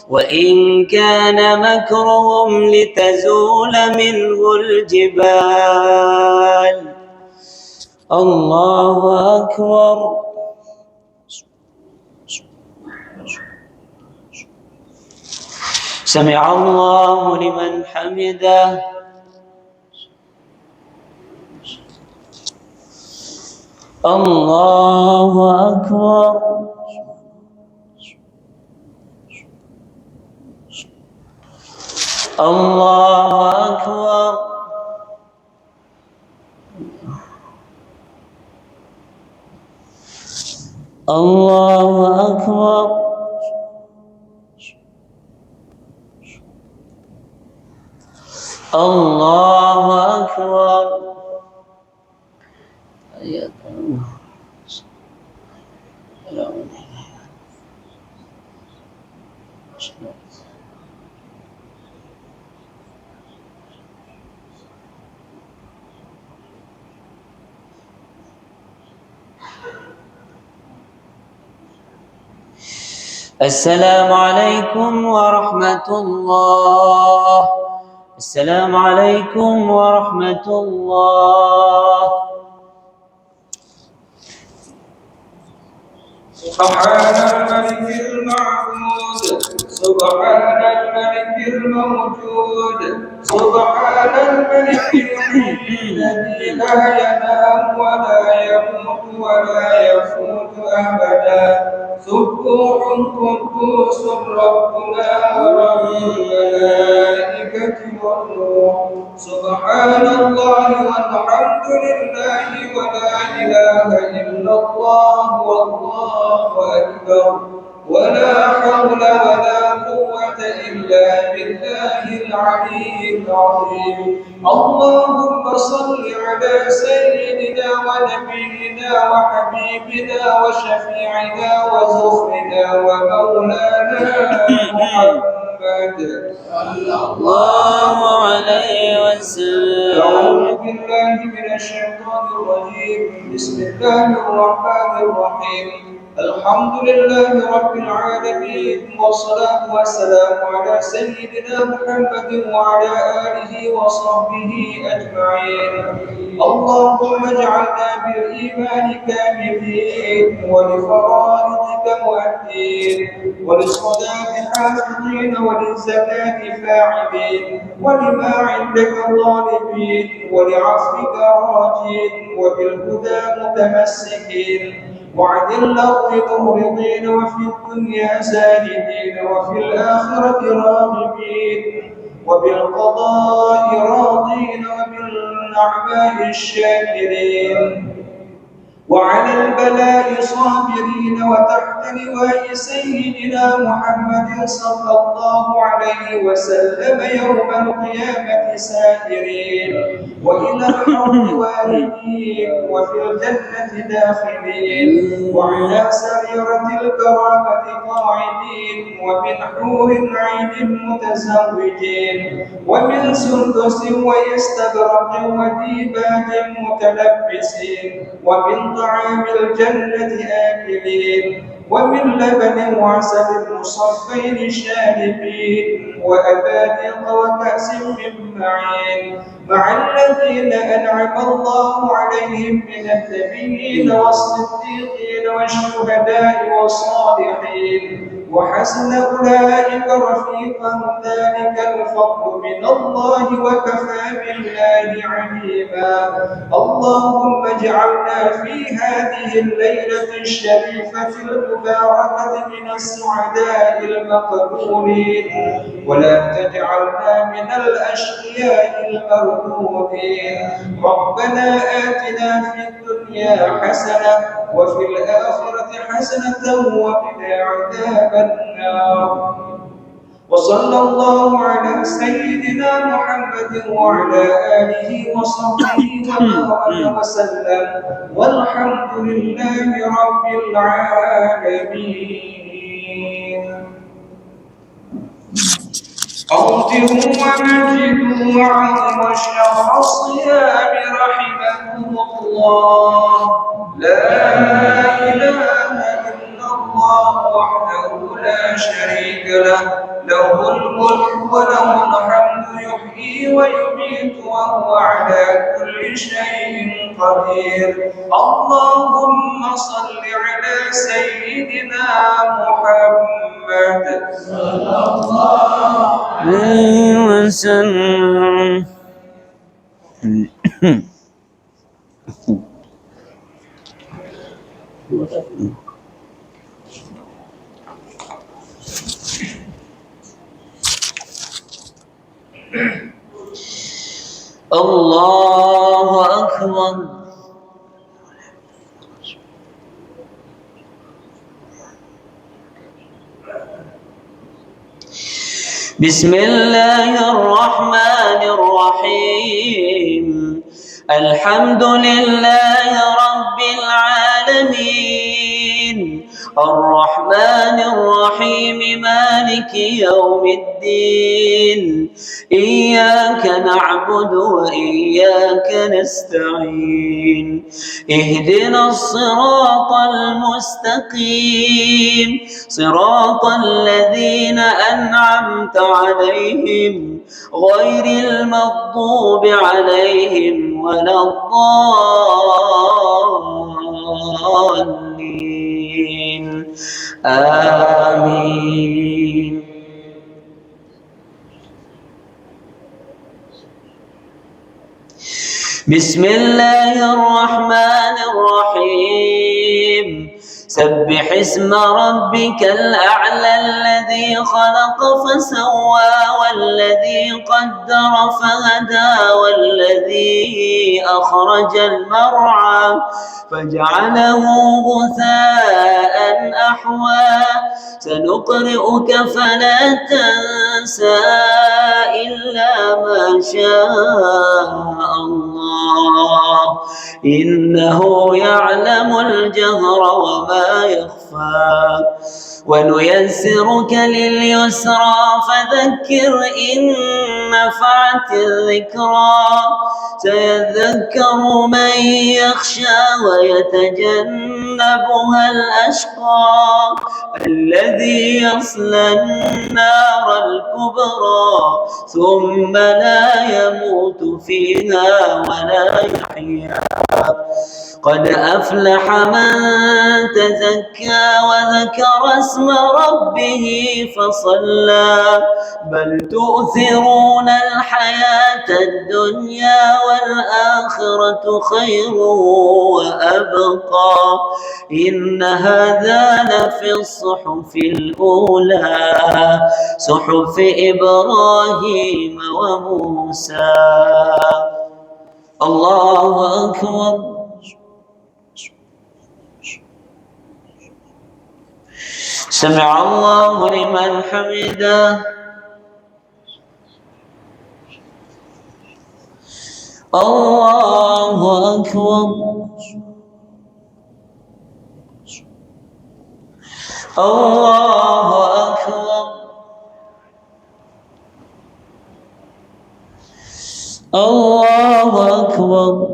وإن كان مكرهم لتزول منه الجبال. الله أكبر. سمع الله لمن حمده. الله أكبر. الله أكبر. الله أكبر. الله أكبر. السلام عليكم ورحمة الله. السلام عليكم ورحمة الله. سبحان الملك المعبود سبحان الملك الموجود سبحان الملك الذي لا ينام ولا يموت ولا يفوت أبدا سبوح قدوس ربنا ورب الملائكة والروح سبحان الله والحمد لله ولا إله إلا الله والله أكبر ولا حول ولا قوة إلا بالله العلي العظيم. اللهم صل على سيدنا ونبينا وحبيبنا وشفيعنا وزخرنا ومولانا محمد صلى الله عليه وسلم. أعوذ بالله من الشيطان الرجيم. بسم الله الرحمن الرحيم. الحمد لله رب العالمين، والصلاة والسلام على سيدنا محمد وعلى آله وصحبه أجمعين. اللهم اجعلنا بالإيمان كاملين، ولفرائضك مؤدين، وللصلاة حافظين، وللزكاة فاعلين، ولما عندك طالبين، ولعفوك راجين، وبالهدى متمسكين، وعن الأرض مغرضين، وفي الدنيا زاهدين، وفي الآخرة راغبين، وبالقضاء راضين، وبالنعماء الشاكرين، وعلى البلاء صابرين، وتحت لواء سيدنا محمد صلى الله عليه وسلم يوم القيامة سائرين، وإلى الحوض واردين، وفي الجنة داخلين، وعلى سريرة الكرامة قاعدين، ومن حور عين متزوجين، ومن سندس ويستبرق وديباج متلبسين، ومن طعام الجنة آكلين، ومن لبن وعسل مصفين شاربين، وأبانيق وكأس من معين، مع الذين أنعم الله عليهم من النبيين والصديقين والشهداء والصالحين، وحسن أولئك رفيقا، ذلك الفضل من الله، وكفى بالله عليما. اللهم اجعلنا في هذه الليلة الشريفة المباركة من السعداء المقبولين، ولا تجعلنا من الأشقياء المردودين. ربنا آتنا في الدنيا حسنة، وفي الآخرة حسنة، وقنا عذاب النار. وصلى الله على سيدنا محمد وعلى آله وصحبه وبارك وسلم، والحمد لله رب العالمين. أوتروا ومجدوا وعظم الشهر الصيام رحمكم الله. لا إله إلا الله وحده لا شريك له، له الملك وله الحمد، يحيي ويميت وهو على كل شيء قدير. اللهم صل على سيدنا محمد صلى الله عليه وسلم. الله أكبر. بسم الله الرحمن الرحيم. الحمد لله رب العالمين، الرحمن الرحيم، مالك يوم الدين. إياك نعبد وإياك نستعين، اهدنا الصراط المستقيم، صراط الذين أنعمت عليهم، غير المغضوب عليهم ولا الضالين. آمين. بسم الله الرحمن الرحيم. سبح اسم ربك الأعلى، الذي خلق فسوى، والذي قدر فهدى، والذي أخرج المرعى فجعله غثاء أحوى. سنقرئك فلا تنسى إلا ما شاء الله، إنه يعلم الجهر وما يخفى. ونيسرك لليسرى فذكر إن نفعت الذكرى سيذكر من يخشى ويتجنبها الأشقى الذي يصلى النار الكبرى ثم لا يموت فيها ولا يحيا قد أفلح من تزكى وذكر اسم ربه فصلى بل تؤثرون الحياة الدنيا والآخرة خير وأبقى إن هذا لفي الصحف الأولى صحف إبراهيم وموسى. الله أكبر. سمع الله لمن حمده. الله أكبر. الله أكبر. الله أكبر.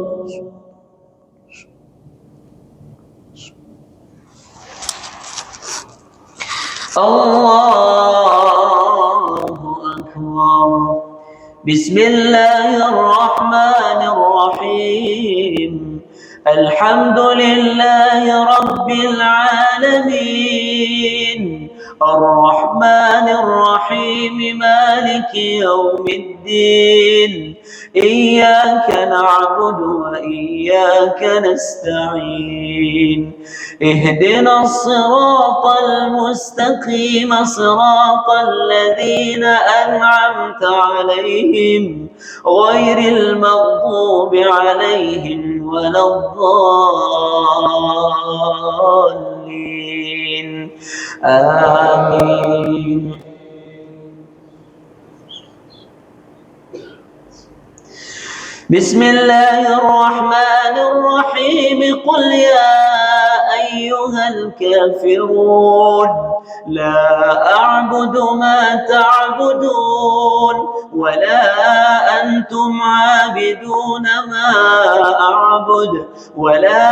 الله أكبر. بسم الله الرحمن الرحيم الحمد لله رب العالمين الرحمن الرحيم مالك يوم الدين إياك نعبد وإياك نستعين اهدنا الصراط المستقيم صراط الذين أنعمت عليهم غير المغضوب عليهم ولا الضالين آمين. بسم الله الرحمن الرحيم قل يا أيها الكافرون لا أعبد ما تعبدون ولا أنتم عابدون ما أعبد ولا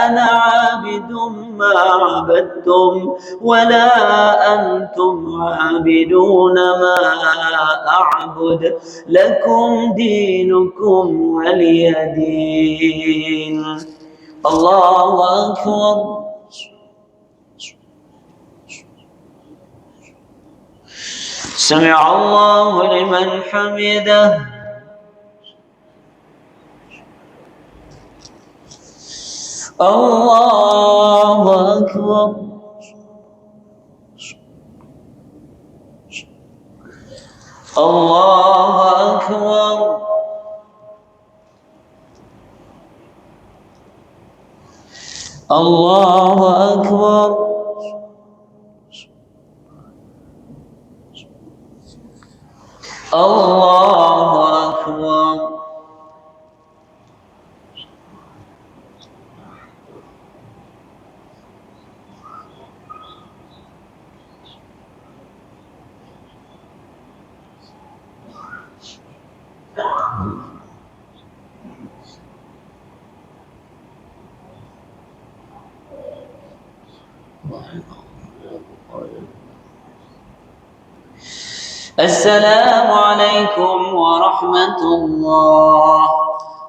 أنا عابد ما عبدتم ولا أنتم عابدون ما أعبد لكم دينكم ولي دين. الله أكبر. سمع الله لمن حمده. الله أكبر. الله أكبر. الله أكبر. الله أكبر. السلام عليكم ورحمة الله.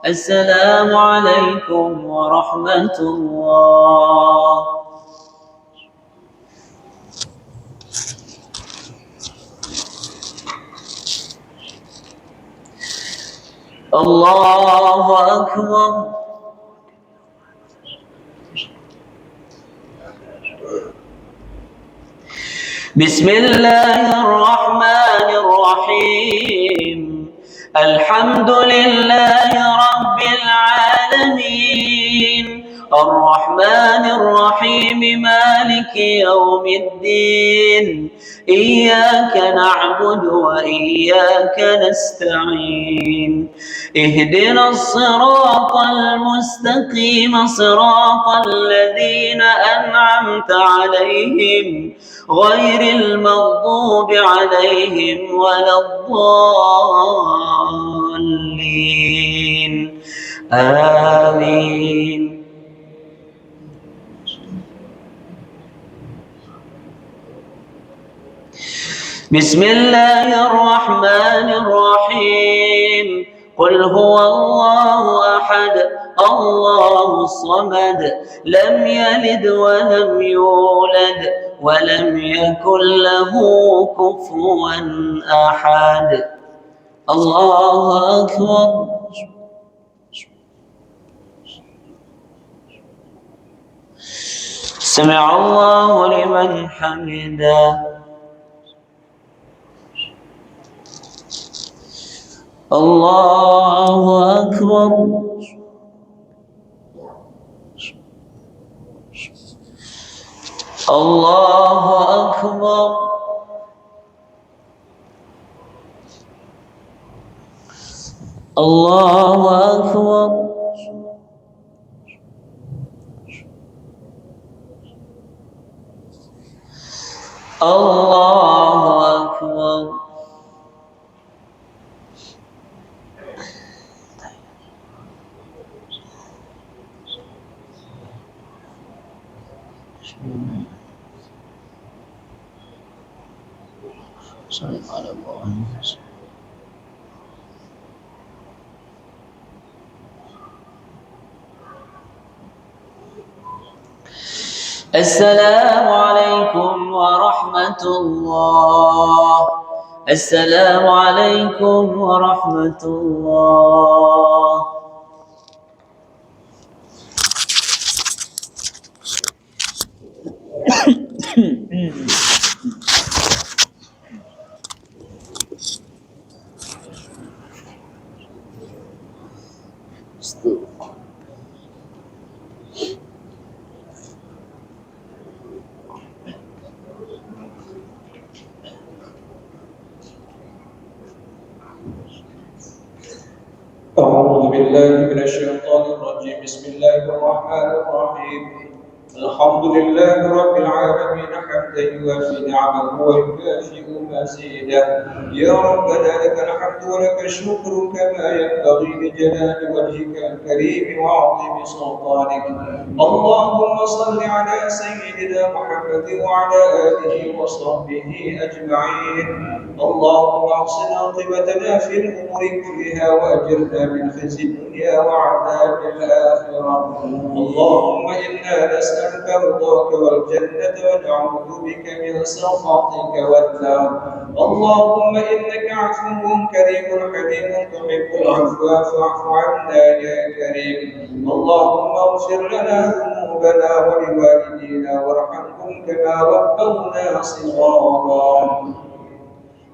السلام عليكم ورحمة الله. الله أكبر. بسم الله الرحمن الرحيم الحمد لله رب العالمين الرحمن الرحيم مالك يوم الدين إياك نعبد وإياك نستعين اهدنا الصراط المستقيم صراط الذين أنعمت عليهم غير المغضوب عليهم ولا الضالين آمين. بسم الله الرحمن الرحيم قل هو الله أحد الله الصمد لم يلد ولم يولد ولم يكن له كفوا أحد. الله أكبر. سمع الله لمن حمده. الله أكبر. الله أكبر. الله أكبر. الله أكبر. صلى على محمد. السلام عليكم ورحمة الله. السلام عليكم ورحمة الله. أعوذ بالله من الشيطان الرجيم. بسم الله الرحمن الرحيم. الحمد لله رب العالمين حمدا يوافي نعمه ويكافئ مزيدا. يا ربنا لك الحمد ولك الشكر كما ينبغي لجلال وجهك الكريم وعظيم سلطانك. اللهم صل على سيدنا محمد وعلى آله وصحبه أجمعين. اللهم احسن عاقبتنا في الأمور كلها وأجرنا من خزي الدنيا وعذاب الآخرة. اللهم إنا نسألك رضاك والجنة ونعوذ بك من سخطك والنار. اللهم إنك عفو كريم حليم تحب العفو فاعف عنا يا كريم. اللهم اغفر لنا ذنوبنا ولوالدينا وارحمهم كما ربونا صغارا،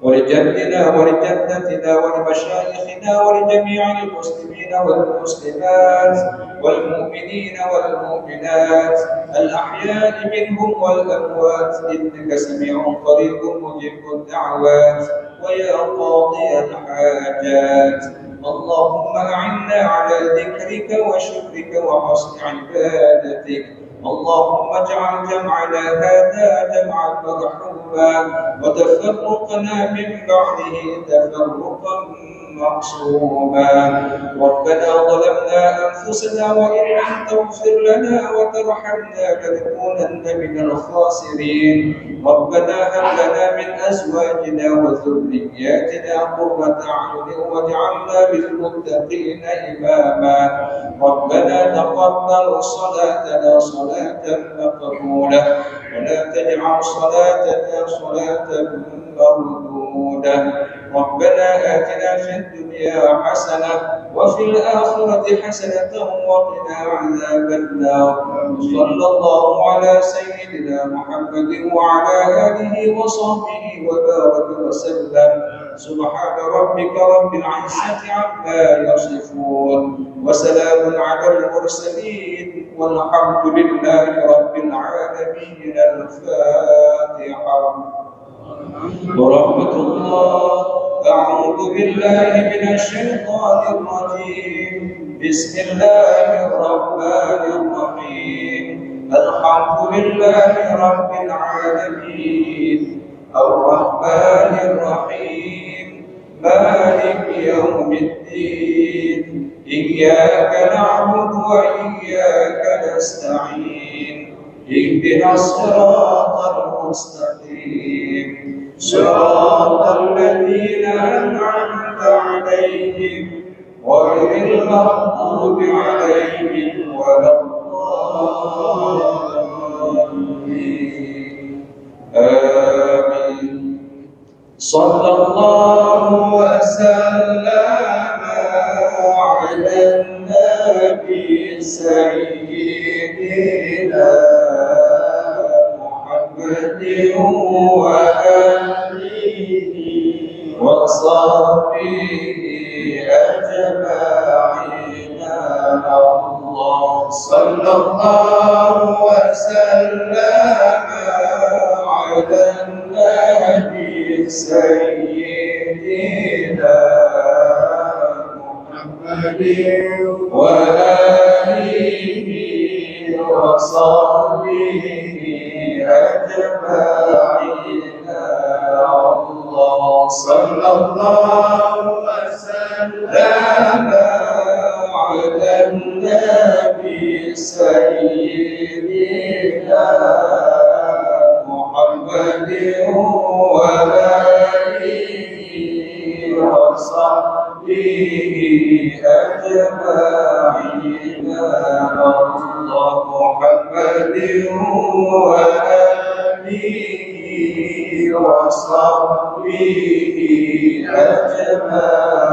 ولجدنا ولجدتنا ولمشايخنا ولجميع المسلمين والمسلمات والمؤمنين والمؤمنات الأحياء منهم والأموات إنك سميع قريب مجيب الدعوات ويا قاضي الحاجات. اللهم أعنا على ذكرك وشكرك وحسن عبادتك. اللهم اجعل جمعنا هذا جمعا مرحوما وتفرقنا من بعده تفرقا معصوما. ربنا ظلمنا أنفسنا وإن لم تغفر لنا وترحمنا لنكونن من الخاسرين. ربنا هب لنا من أزواجنا وذرياتنا قرة أعين واجعلنا للمتقين إماما. ربنا تقبل صلاتنا صلاة مقبولة ولا تجعل صلاتنا صلاة مردودة. ربنا آتنا في الدنيا حسنة وفي الآخرة حسنة وقنا عذاب النار. صلى الله على سيدنا محمد وعلى آله وصحبه وبارك وسلم. سبحان ربك رب العزة عما يصفون وسلام على المرسلين والحمد لله رب العالمين. الفاتحة. ورحمة الله. أعوذ بالله من الشيطان الرجيم. بسم الله الرحمن الرحيم. الحمد لله رب العالمين الرحمن الرحيم مالك يوم الدين إياك نعبد وإياك نستعين اهدنا الصراط المستقيم صراط الذين أنعمت عليهم غير المغضوب عليهم ولا الضالين. آمين. صلى الله وسلم على النبي سيدنا محمد وآله وصحبه أجمعين. الله صلى الله وسلم على النبي سيدنا محمد وآله وصحبه أجمعين. الله صلى الله وسلم على النبي سيدنا محمد وآله وصحبه أجمعين. الله محمد وآله وصحبه أجمعين.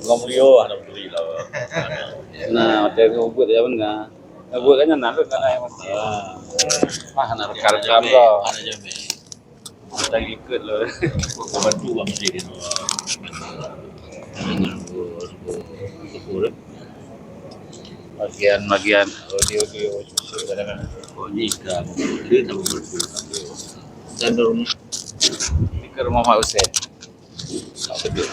Alhamdulillah, alhamdulillah. Nah, ada ngubut ya benar. Ngubut kan nalar kan ayam mati. Mah nak rekam lo. Ada je me. Kita ikut lo. Bantu bang dia ni. Bagian audio kadang-kadang. Oh ni kan. Dia tak berfungsi. Dan rumah. Ini ke rumah Mak Hussein. Sedih.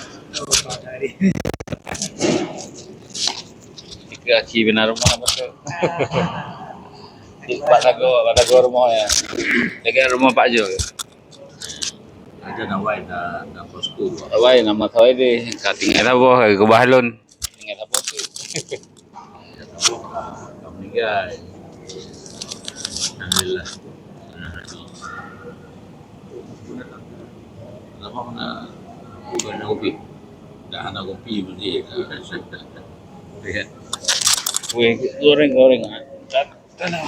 Kaki benar rumah betul. Pak lagu rumah ya. Dekat rumah Pak Jo. Ada nawai dah posko. Nawai nama kawai deh. Tinggal apa? Ke Bahlon. Tinggal apa tu? Kamu meninggal. Alhamdulillah. Lama mana? Bukan kopi. Dah anak kopi beli. Lihat. Goreng. Tanah.